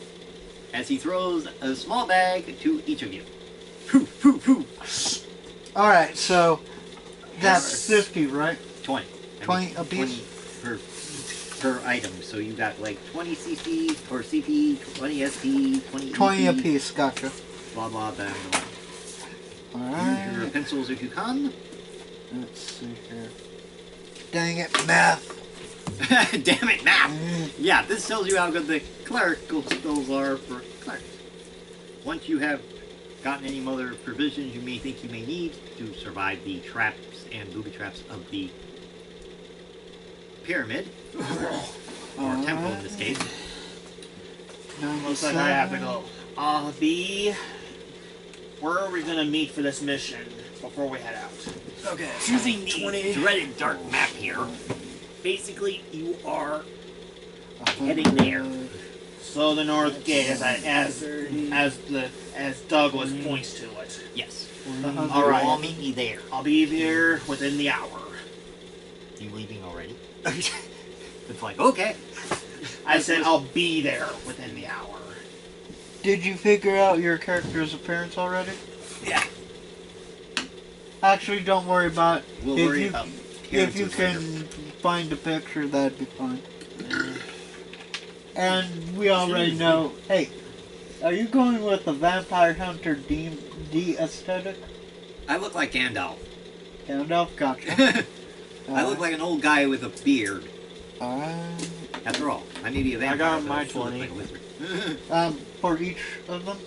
as he throws a small bag to each of you. Poof, poof, poof. Alright, so that's 50, right? 20. 20 apiece? 20 per item. So you got like 20 CP or CP, 20 SP, 20 20 EP, apiece, gotcha. blah blah blah blah. Use your Alright. pencils if you can. Let's see here. Dang it, math. Damn it, math! Yeah, this tells you how good the clerical skills are for clerics. Once you have gotten any other provisions you may think you may need to survive the traps and booby traps of the pyramid, or temple in this case. Looks like I have to go. B, where are we gonna meet for this mission before we head out? Okay. Choosing the dreaded dark map here, basically you are heading there. So the North Gate, as Douglas points to it. Yes. All right. All meet me there. I'll be there within the hour. You leaving already? It's like, okay. I said I'll be there within the hour. Did you figure out your character's appearance already? Yeah. Actually, don't worry about it. We'll If worry you- about If you appearances can later. find a picture, that'd be fine. And we already know. Hey, are you going with the Vampire Hunter D aesthetic? I look like Gandalf. Gandalf, gotcha. I look like an old guy with a beard. Alright. After all, I may be a vampire. got but my I still look 20. like a wizard. For each of them?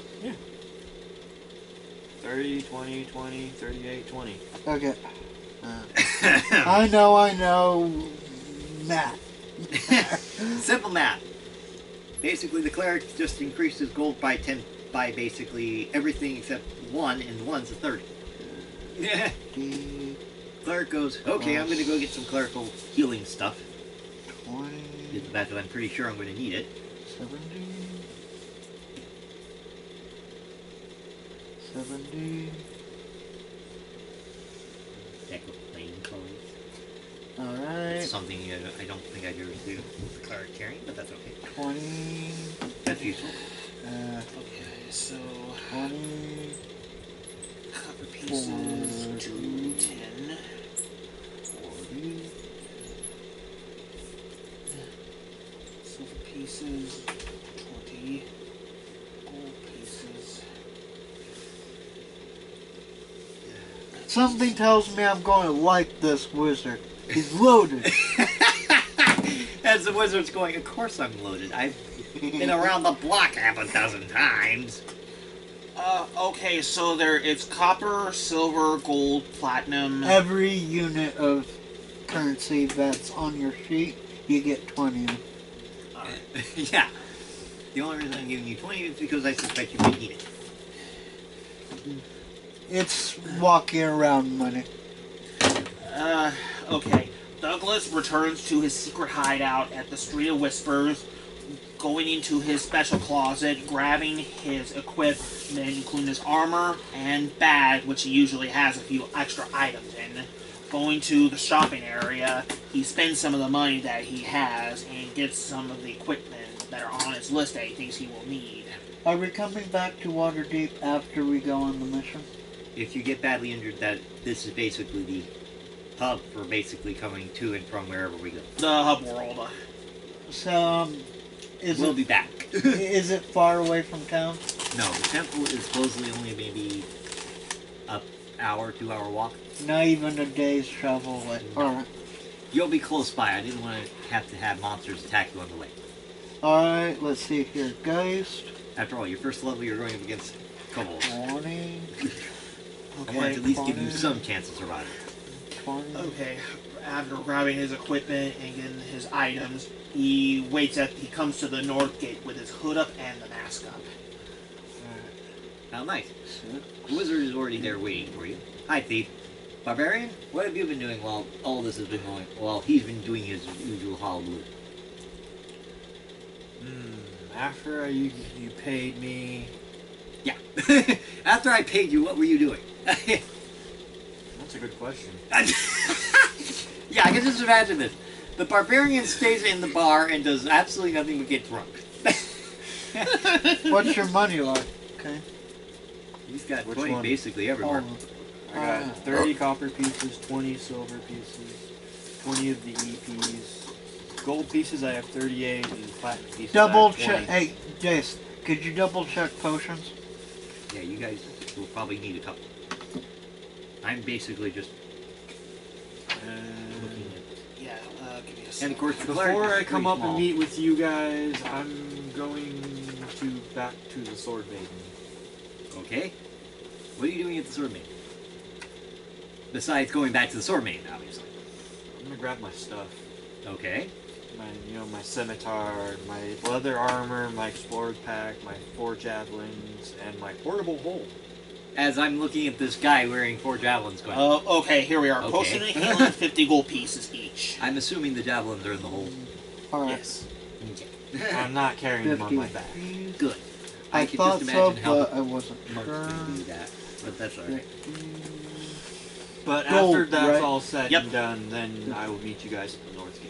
30, 20, 20, 38, 20. Okay. I know. Math. Simple math. Basically, the cleric just increased his gold by 10 by basically everything except 1, and 1's a 30. D Cleric goes, okay, I'm going to go get some clerical healing stuff. 20, Due to the fact that I'm pretty sure I'm going to need it. 70. 70. Deck of plain clothes. Alright. Something I don't think I'd ever see the cleric carrying, but that's okay. 20. That's useful. Okay, so 20. copper pieces to 10. 40. Silver pieces 20. Gold pieces. Something tells me I'm going to like this wizard. He's loaded. As the wizard's going, of course I'm loaded. I've been around the block half a dozen times. Okay, so it's copper, silver, gold, platinum. Every unit of currency that's on your sheet, you get 20 of. Yeah. The only reason I'm giving you 20 is because I suspect you may need it. It's walking around money. Okay. Douglas returns to his secret hideout at the Street of Whispers, going into his special closet, grabbing his equipment, including his armor and bag, which he usually has a few extra items in. Going to the shopping area, he spends some of the money that he has and gets some of the equipment that are on his list that he thinks he will need. Are we coming back to Waterdeep after we go on the mission? If you get badly injured, this is basically the hub for basically coming to and from wherever we go. The hub world. So, We'll be back. is it far away from town? No, the temple is supposedly only maybe an hour, 2-hour walk. Not even a day's travel away. Alright. You'll be close by. I didn't want to have monsters attack you on the way. Alright, let's see here. Geist. After all, your first level you're going up against kobolds. 20. I wanted to at least give you 20. some chance of survival. 20. Okay, after grabbing his equipment and getting his items, he comes to the North Gate with his hood up and the mask up. How nice. The wizard is already there waiting for you. Hi, thief. Barbarian, what have you been doing while all this has been going? Well, he's been doing his usual hullabaloo. After you paid me. Yeah. After I paid you, what were you doing? That's a good question. Yeah, I can just imagine this. The barbarian stays in the bar and does absolutely nothing but get drunk. What's your money like? Okay. He's got Which 20 one? basically everywhere. I got 30 copper pieces, 20 silver pieces, 20 of the EPs. Gold pieces I have 38, and platinum pieces Double I have 20. check. Hey, Jace, could you double check potions? Yeah, you guys will probably need a couple. I'm basically just looking at. Yeah, give me a And second. of course, the Before cleric I is come pretty up small. and meet with you guys, I'm going back to the sword maiden. Okay. What are you doing at the sword maiden? Besides going back to the sword maiden, obviously. I'm gonna grab my stuff. Okay. My scimitar, my leather armor, my explorer pack, my 4 javelins, and my portable hole. As I'm looking at this guy wearing 4 javelins going, Okay, here we are. Okay. Potion and healing, 50 gold pieces each. I'm assuming the javelins are in the hole. Alright. Yes. Okay. I'm not carrying them on my 50. back. Good. I could thought just so, imagine how but the I wasn't monks sure. would do that. But that's alright. But Gold, after that's right? all said Yep. and done, then I will meet you guys at the North Gate.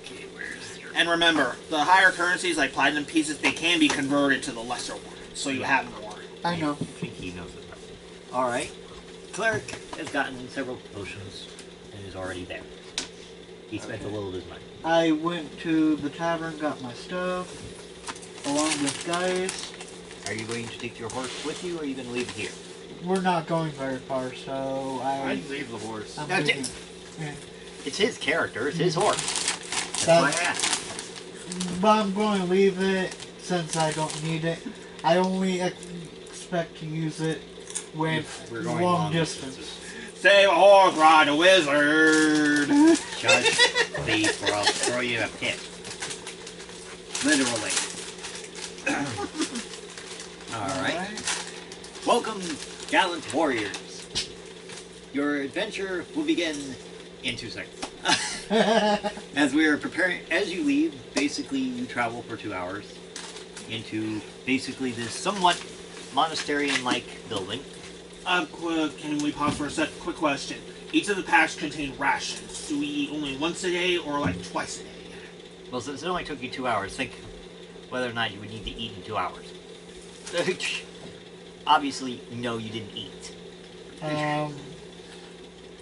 Okay, where's your... And remember, the higher currencies like platinum pieces, they can be converted to the lesser ones, so you have more. I know. I think he knows it. Alright. Cleric has gotten several potions and is already there. He spent a little of his money. I went to the tavern, got my stuff, along with guys. Are you going to take your horse with you, or are you going to leave it here? We're not going very far, so I'd leave the horse. I'm No, leaving. Yeah. It's his character. It's his horse. That's That- why I asked. But I'm going to leave it since I don't need it. I only expect to use it when If we're going long long distance. distances. Save a horse, ride a wizard. Judge, please, or I'll throw you in a pit. Literally. Alright. Welcome, gallant warriors. Your adventure will begin in 2 seconds. As we are preparing, as you leave, basically you travel for 2 hours into basically this somewhat monastery-like building. Can we pause for a sec? Quick question. Each of the packs contain rations. Do we eat only once a day or like twice a day? Well, since it only took you 2 hours, think whether or not you would need to eat in 2 hours. Obviously, no, you didn't eat.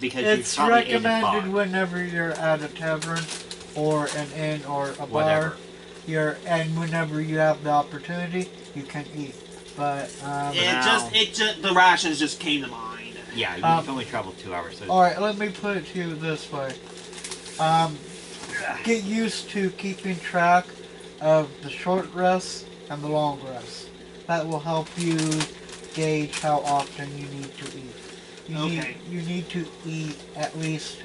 Because It's you probably ate at recommended bar. whenever you're at a tavern or an inn or a Whatever. bar. And whenever you have the opportunity, you can eat. But now- The rations just came to mind. Yeah, you Um, can only travel 2 hours. So all right, let me put it to you this way: get used to keeping track of the short rests and the long rests. That will help you gauge how often you need to eat. Okay. You need to eat at least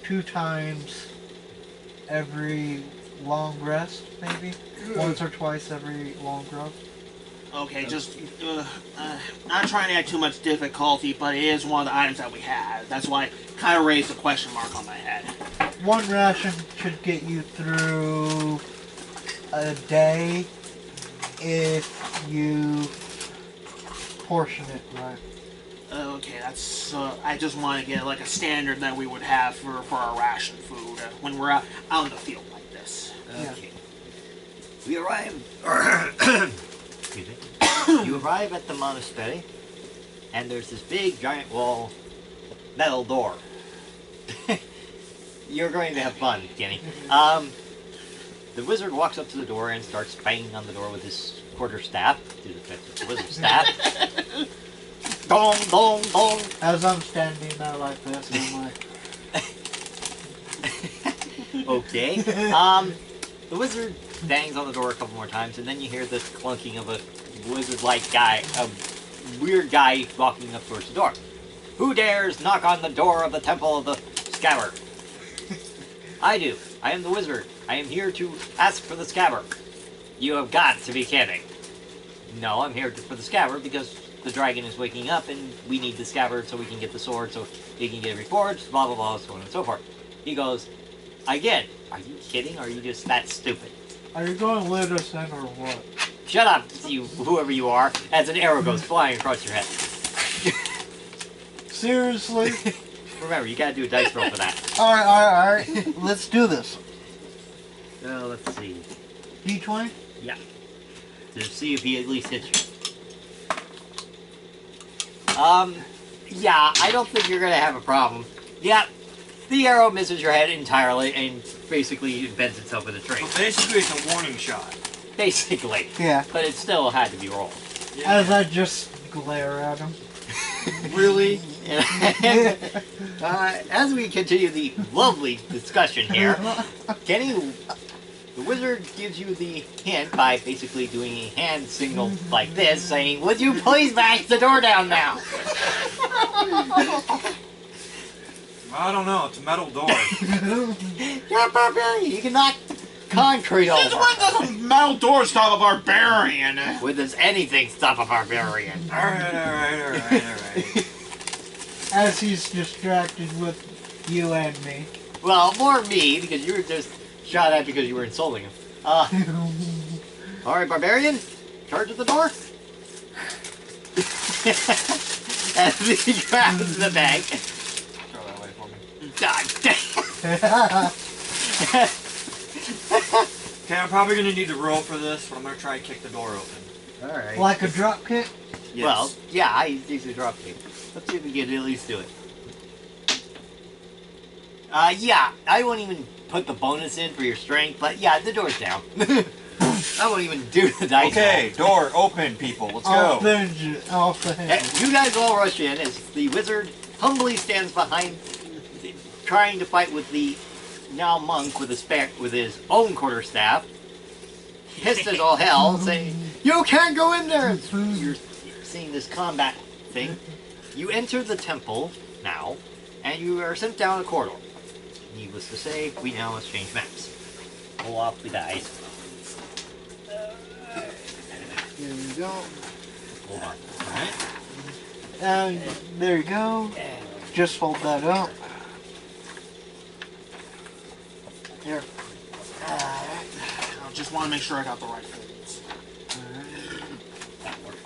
2 times every long rest, maybe once or twice every long rest. Okay, just not trying to add too much difficulty, but it is one of the items that we have. That's why I kind of raised a question mark on my head. 1 ration should get you through a day if you portion it right. Okay, that's. I just want to get like a standard that we would have for our ration food when we're out in the field like this. Okay. We arrive. Excuse me. You arrive at the monastery, and there's this big giant wall, metal door. You're going to have fun, Kenny. The wizard walks up to the door and starts banging on the door with his quarterstaff. Do the trick with the wizard's staff. Dong, dong, dong. As I'm standing there like this, I'm like, Okay. The wizard bangs on the door a couple more times, and then you hear this clunking of a wizard-like guy, a weird guy walking up towards the door. Who dares knock on the door of the temple of the scabbard? I do. I am the wizard. I am here to ask for the scabbard. You have got to be kidding. No, I'm here for the scabbard because the dragon is waking up and we need the scabbard so we can get the sword so we can get it reforged, blah, blah, blah, so on and so forth. He goes, again, are you kidding or are you just that stupid? Are you going to let us in or what? Shut up, you whoever you are, as an arrow goes flying across your head. Seriously? Remember, you gotta do a dice roll for that. Alright. Let's do this. So, let's see. D20? Yeah. To see if he at least hits you. Yeah, I don't think you're gonna have a problem. Yeah, the arrow misses your head entirely and basically embeds itself in the tree. Well, basically, it's a warning shot. Basically. Yeah. But it still had to be rolled. Yeah. As I just glare at him. Really? And, as we continue the lovely discussion here, Kenny, the wizard gives you the hint by basically doing a hand signal like this, saying, "Would you please bash the door down now?" I don't know. It's a metal door. You're a barbarian. You can knock concrete Since over. when does a metal door stop a barbarian? When does anything stop a barbarian? Alright. As he's distracted with you and me. Well, more me, because you were just shot at because you were insulting him. Alright, barbarian, charge at the door. As he grabs the bag. Throw that away for me. God damn. Okay, I'm probably gonna need to roll for this, but I'm gonna try and kick the door open. Alright. Like a drop kick? Yes. Well, yeah, I usually drop kick. Let's see if we can at least do it. Yeah, I won't even put the bonus in for your strength, but yeah, the door's down. I won't even do the dice Okay, door open, people. Let's Off go. the hinges. Off the roll. hinges. You guys all rush in as the wizard humbly stands behind, trying to fight with the now monk with his own quarterstaff, pissed as all hell, saying, "You can't go in there!" You're seeing this combat thing. You enter the temple now, and you are sent down a corridor. Needless to say, we now exchange maps. Pull off the dice. There you go. Hold on. Alright. And there you go. Just fold that up. Here. I just want to make sure I got the right folds. That worked.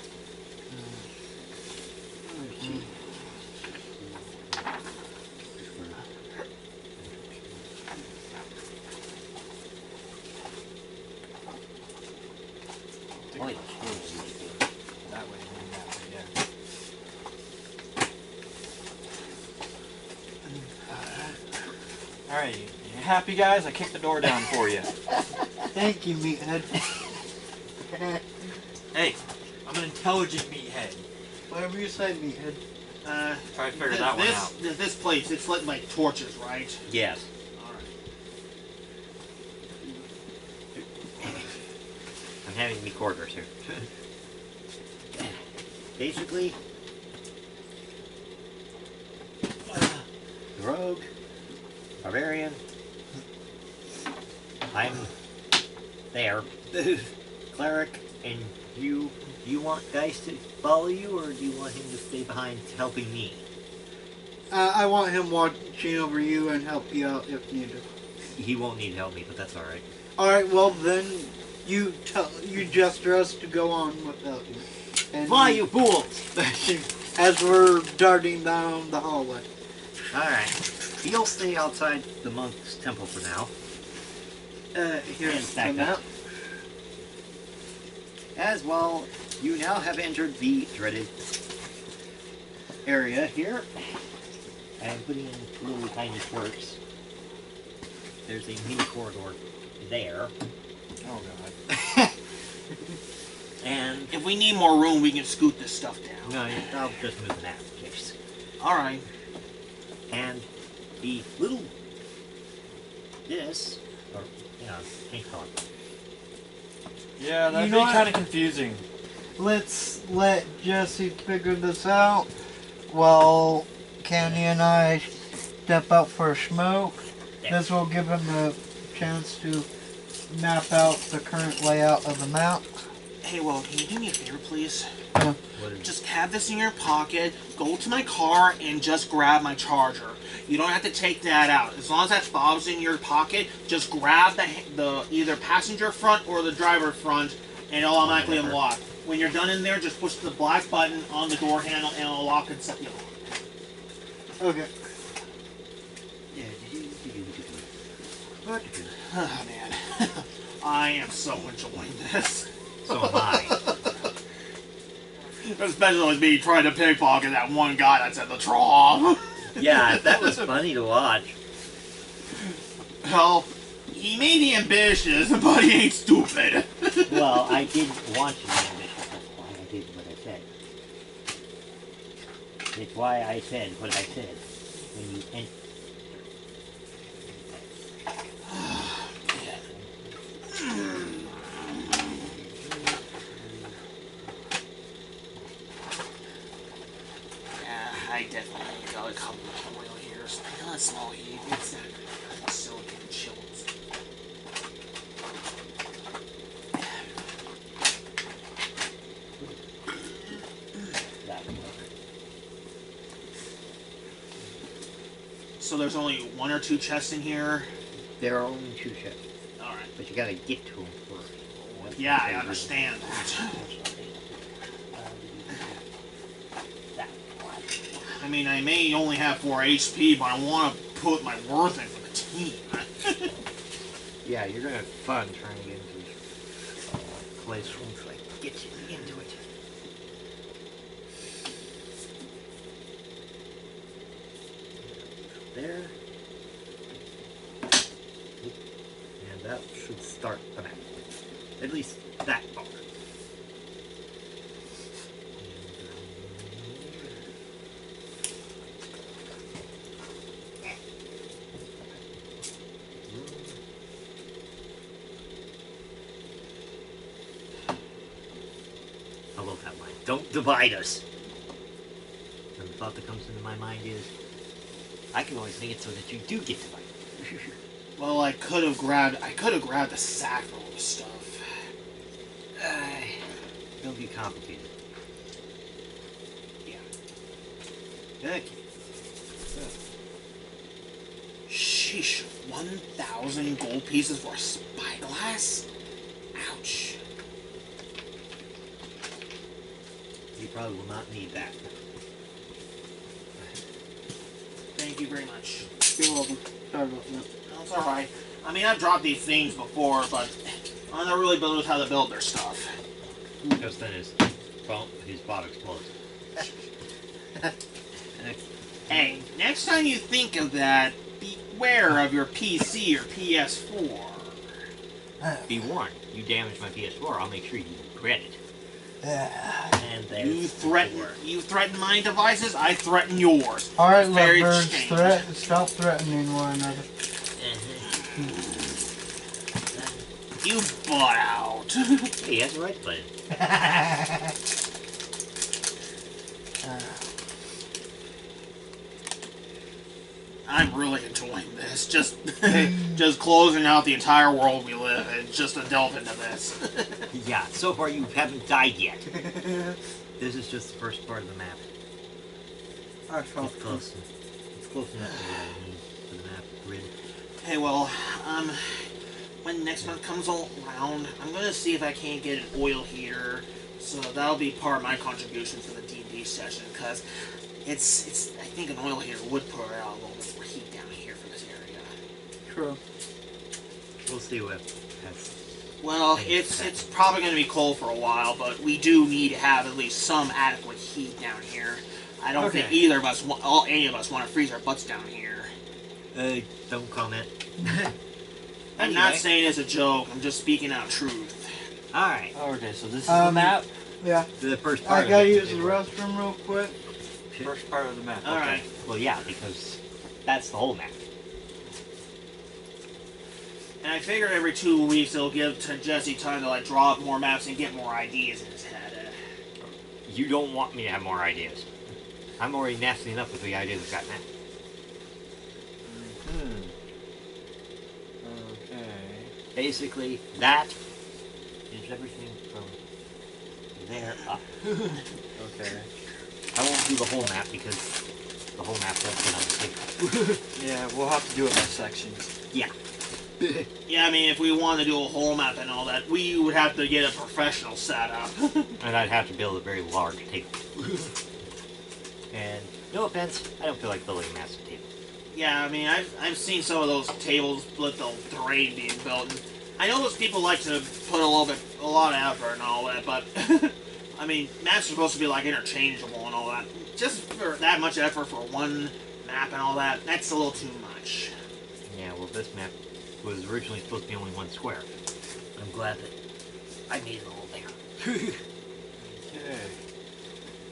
Holy That way, yeah. Alright, you happy guys? I kicked the door down for you. Thank you, meathead. Hey, I'm an intelligent meathead. Whatever you say, meathead. Try to figure that one out. This place, it's lit like torches, right? Yes. Alright. I'm having me quarters here. Basically, rogue, barbarian, I'm there, cleric, and you want guys to follow you, or do you want him to stay behind helping me? I want him watching over you and help you out if needed. He won't need help me, but that's alright. Alright, well then, you gesture us to go on without you. And Fly, you fools! as we're darting down the hallway. Alright. You'll stay outside the monk's temple for now. Here's the back map. up. As well, you now have entered the dreaded area here. I'm putting in little tiny quirks. There's a mini corridor there. Oh god. And If we need more room, we can scoot this stuff down. no, I'll just move that in case. Alright. And the little this, or can't call it. Yeah, that'd You be know what? kind of confusing. Let's let Jesse figure this out while Kenny and I step out for a smoke. Yeah. This will give him a chance to map out the current layout of the map. Hey, well, can you do me a favor, please? What is Just have this in your pocket, go to my car, and just grab my charger. You don't have to take that out. As long as that fob's in your pocket, just grab the either passenger front or the driver front, and it'll automatically unlock. When you're done in there, just push the black button on the door handle, and it'll lock and set you lock. Okay. What? Oh, man. I am so enjoying this. So am I. Especially with me trying to pickpocket that one guy that's at the trough. Yeah, that was funny to watch. Well, he may be ambitious, but he ain't stupid. Well, I didn't want you to be ambitious. That's why I did what I said. It's why I said what I said when you entered. I definitely got a couple of oil here. So I got a small heat. It's that silicon chills. So there's only 1 or 2 chests in here. There are only 2 ships, All right. but you gotta get to them first. Yeah, I understand that. I mean, I may only have 4 HP, but I want to put my worth in for the team. Yeah, you're gonna have fun trying to get into this place once I get you into it. There. And that should start the map. At least that part. I love that line. Don't divide us. And the thought that comes into my mind is, I can always make it so that you do get divided. Well, I could have grabbed the sack for all the stuff. It'll be complicated. Yeah. Okay. Sheesh, 1,000 gold pieces for a spyglass? Ouch. You probably will not need that. Thank you very much. You're welcome. Sorry about that. That's alright. I mean, I've dropped these things before, but I'm not really builders how to build their stuff. Just then his bot explodes. Hey, next time you think of that, beware of your PC or PS4. Be warned, you damage my PS4, I'll make sure you regret it. And You threaten my devices, I threaten yours. Alright, Fair lovebirds, exchange. stop threatening one another. You butt out. Hey, he has a right to play it. I'm really enjoying this. Just closing out the entire world we live in, just to delve into this. Yeah, so far you haven't died yet. This is just the first part of the map. It's close. It's close enough to what I need for the map grid. Hey, well, when next month comes around, I'm gonna see if I can't get an oil heater. So that'll be part of my contribution for the DnD session, because it's I think an oil heater would put out a little bit more heat down here for this area. True. We'll see what has. Well, it's probably going to be cold for a while, but we do need to have at least some adequate heat down here. I don't think either of us, any of us, want to freeze our butts down here. Don't comment. I'm not saying it's a joke. I'm just speaking out truth. Alright. Okay, so this is the map? Yeah. The first part I gotta use the restroom real quick. First part of the map. Alright. Well, yeah, because that's the whole map. And I figure every 2 weeks it'll give to Jesse time to like draw up more maps and get more ideas in his head. You don't want me to have more ideas. I'm already nasty enough with the ideas I've got now. Okay. Basically, that is everything from there up. Okay. I won't do the whole map because the whole map won't fit on the table. Yeah, we'll have to do it by sections. Yeah. Yeah, I mean, if we want to do a whole map and all that, we would have to get a professional setup. And I'd have to build a very large table. And no offense, I don't feel like building a massive table. Yeah, I mean, I've seen some of those tables with the terrain being built. And I know those people like to put a lot of effort and all that, but I mean, maps are supposed to be like interchangeable and all that. Just for that much effort for one map and all that, that's a little too much. Yeah, well, this map was originally supposed to be only one square. I'm glad that I made it a little bigger.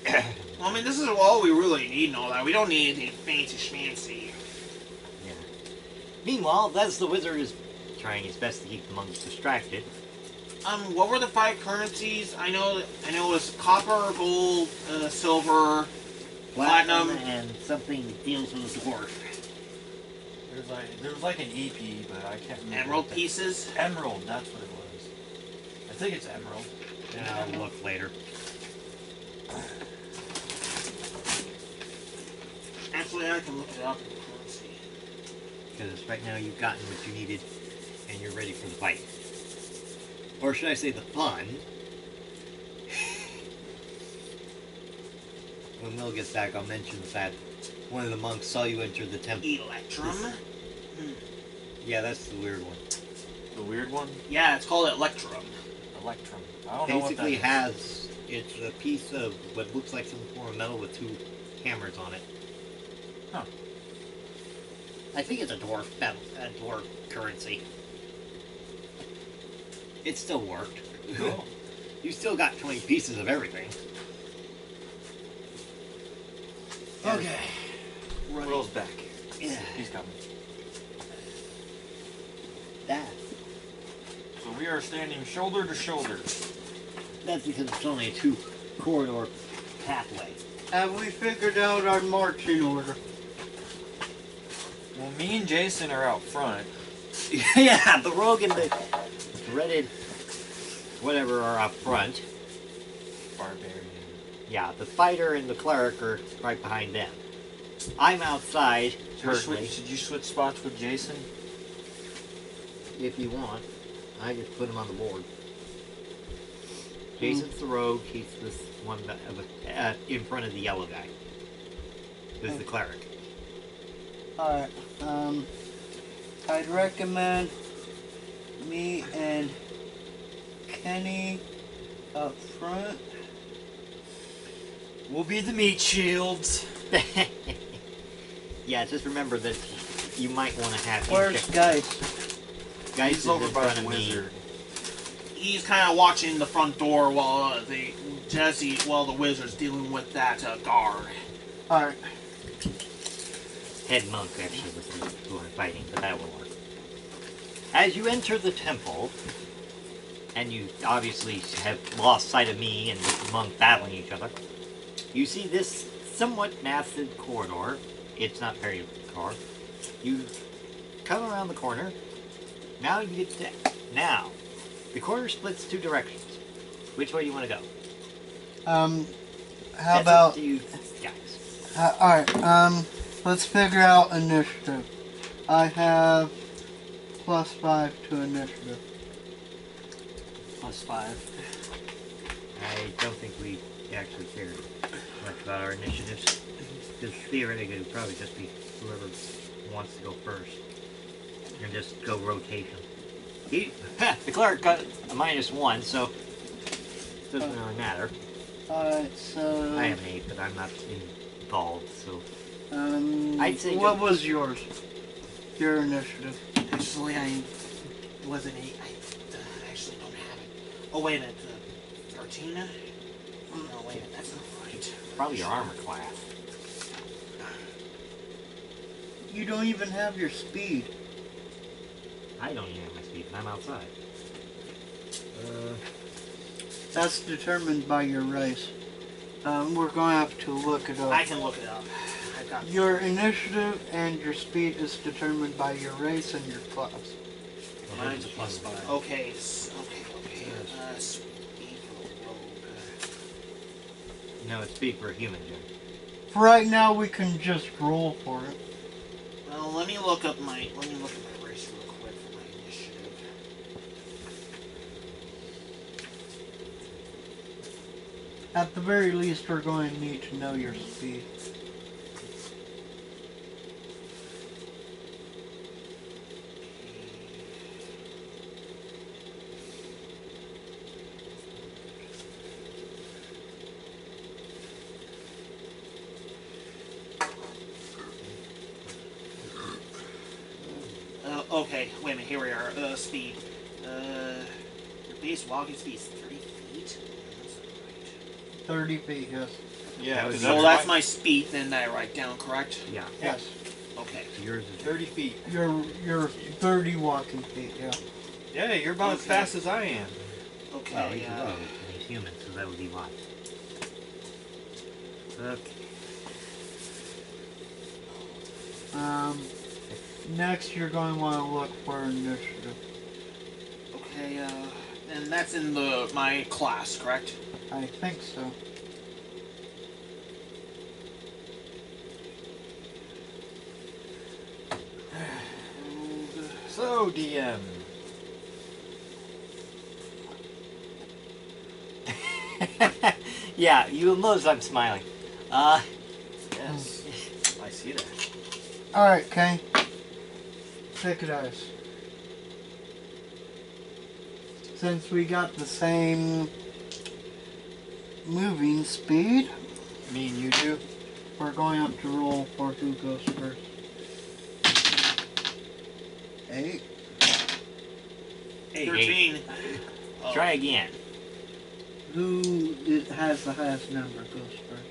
Okay. Well, I mean, this is all we really need and all that. We don't need anything fancy schmancy. Yeah. Meanwhile, as the wizard is trying his best to keep the monks distracted. What were the 5 currencies? I know it was copper, gold, silver, platinum. And something that deals with a dwarf. There was like an EP, but I can't remember. Emerald pieces. Emerald, that's what it was. I think it's emerald. And I'll look later. Actually, I can look it up in the currency. Because right now you've gotten what you needed and you're ready for the fight. Or should I say the fun? When Will gets back, I'll mention that one of the monks saw you enter the temple. Electrum. Yeah, that's the weird one. The weird one? Yeah, it's called Electrum. Electrum. I don't know what that Basically is. it's a piece of what looks like some form of metal with 2 hammers on it. Huh. I think it's a dwarf currency. It still worked. Cool. You still got 20 pieces of everything. Okay. Right. Will's back. Yeah. He's coming. That. So we are standing shoulder to shoulder. That's because it's only a 2 corridor pathway. Have we figured out our marching order? Well, me and Jason are out front. Yeah, the rogue and the threaded whatever are up front. Barbarian. Yeah, the fighter and the cleric are right behind them. I'm outside, currently. Should you switch spots with Jason? If you want. I just put him on the board. Jason's the rogue, he's this one that, in front of the yellow guy. Who's the cleric. Alright, I'd recommend me and Kenny up front. We'll be the meat shields. Yeah, just remember that you might want to have... Where's Geist? Guys He's over in by front the of me. wizard. He's kind of watching the front door while the wizard's dealing with that guard. Alright. Head monk actually was the who are fighting, but that will work. As you enter the temple, and you obviously have lost sight of me and the monk battling each other, you see this somewhat massive corridor. It's not very far. You come around the corner. Now you get to... Now, the corner splits 2 directions. Which way you want to go? How That's about... up to you guys. Alright, let's figure out initiative. I have +5 to initiative. +5. I don't think we actually cared much about our initiatives. Because theoretically it would probably just be whoever wants to go first. And just go rotation. The cleric got a -1, so it doesn't really matter. Alright, so... I have an 8, but I'm not involved, so... I'd say... What was yours? Your initiative? Actually, I wasn't 8. I actually don't have it. Oh, wait a minute. 13? No, wait a minute. That's not right. Probably your armor class. You don't even have your speed. I don't even have my speed, and I'm outside. That's determined by your race. We're going to have to look it up. I can look it up. I've got Your initiative and your speed is determined by your race and your class. Mine's a +5. Okay, okay. Speed for the rogue. No, it's speed for a human, Jim. For right now, we can just roll for it. Well, let me look at my race real quick for my initiative. At the very least, we're going to need to know your speed. Okay, wait a minute, here we are. Speed. Your base walking speed is 30 feet? That's not 30 feet, yes. Yeah, That was 'cause the right. So other that's my speed, then that I write down, correct? Yeah. Yes. Okay. Yours is 30 feet. You're 30 walking feet, yeah. Yeah, you're about as Okay. fast as I am. Okay, Well, he's a rogue and he's human, so that would be why. Okay. Next you're going to want to look for initiative. okay, and that's in my class, correct? I think so. So, DM. Yeah, you'll notice I'm smiling. Yes. I see that. Alright, Kane. Take a dice. Since we got the same moving speed, Me and you do? we're going up to roll for who goes first. 8. 13. Oh. Try again. Who has the highest number goes first.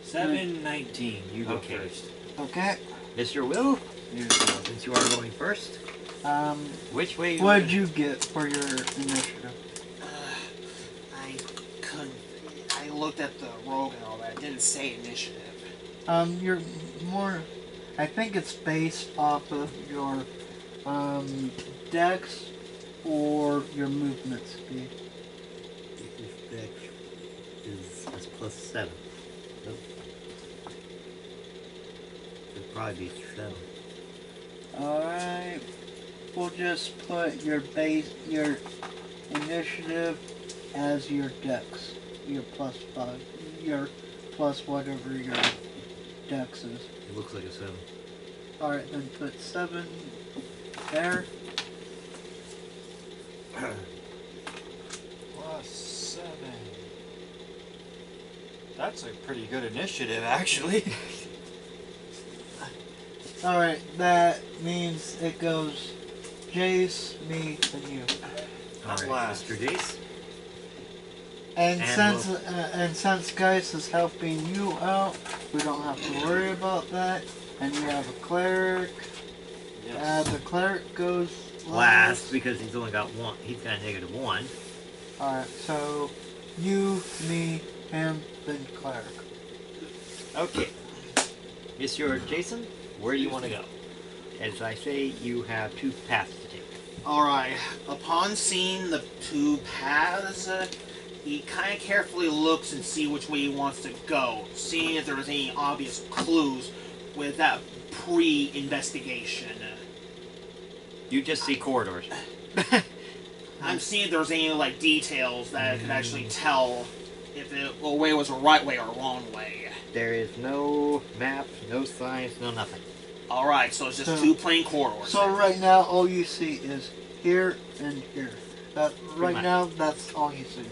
719. You go Okay. first. Okay. Mr. Will, You go. since you are going first, Um, which way? what did you get for your initiative? I couldn't. I looked at the rogue and all that. It didn't say initiative. You're more. I think it's based off of your dex or your movement speed. His dex is plus 7. Nope. It'd probably be 7. Alright. We'll just put your initiative as your dex. Your plus 5. Your plus whatever your dex is. It looks like a 7. Alright, then put 7 there. Plus 7. That's a pretty good initiative, actually. Alright, that means it goes Jace, me, and you. Not Alright, last. Mr. Jace. And And since Geist is helping you out, we don't have to worry about that. And we have a cleric. Yes. The cleric goes Last, because he's only got 1. He's got a -1. Alright, so you, me, him, then cleric. Okay. Mr. Jason, where do you want to go? As I say, you have 2 paths to take. Alright, upon seeing the 2 paths, he kind of carefully looks and see which way he wants to go, seeing if there's any obvious clues with that pre-investigation. You just see corridors. I'm seeing if there's any like details that I can actually tell if the way was a right way or a wrong way. There is no map, no signs, no nothing. Alright, so it's just So- 2 plain corridors. So right now, all you see is here and here. Right much. now, that's all you see.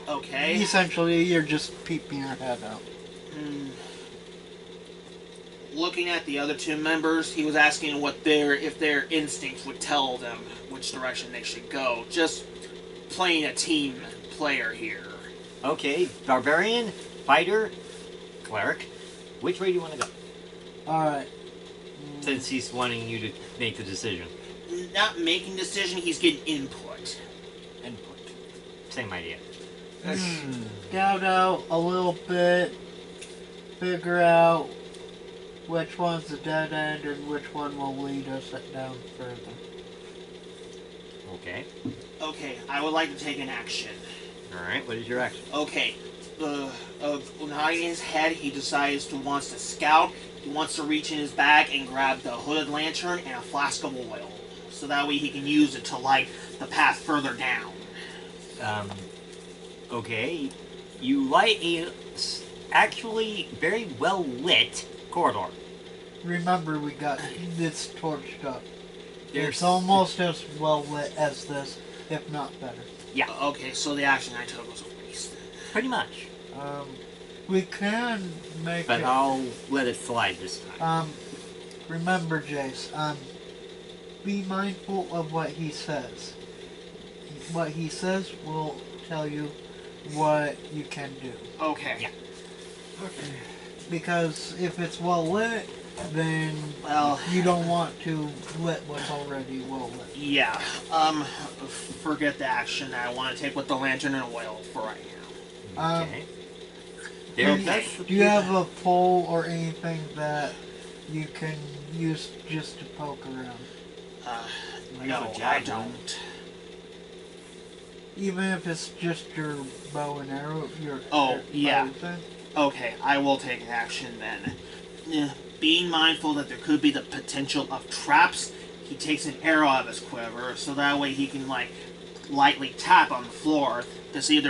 Okay. Essentially, you're just peeping your head out. Looking at the other 2 members, he was asking if their instincts would tell them which direction they should go. Just playing a team player here. Okay, barbarian, fighter, cleric. Which way do you want to go? Alright. Since he's wanting you to make the decision. Not making decision, he's getting input. Input. Same idea. Scout out a little bit. Figure out which one's the dead end and which one will lead us down further. Okay. Okay, I would like to take an action. Alright, what is your action? Okay. Nodding his head, he wants to scout. He wants to reach in his bag and grab the hooded lantern and a flask of oil. So that way he can use it to light the path further down. Okay. You light a actually very well lit corridor. Remember, we got this torched up. There's It's almost as well lit as this, if not better. Yeah, Okay, so the action I took was a waste. pretty much. We can make But it. I'll let it slide this time. Remember, Jace, be mindful of what he says. What he says will tell you what you can do. Okay. Yeah. Okay. Because if it's well lit, then Well, you don't want to lit what's already well lit. yeah. Forget the action that I want to take with the lantern and oil for right now. Okay. Do There you, does do you have a pole or anything that you can use just to poke around? I got No, a I javelin. don't. Even if it's just your bow and arrow, your Oh, bow yeah. thing? Okay, I will take action then. Being mindful that there could be the potential of traps, he takes an arrow out of his quiver, so that way he can, like, lightly tap on the floor to see if there's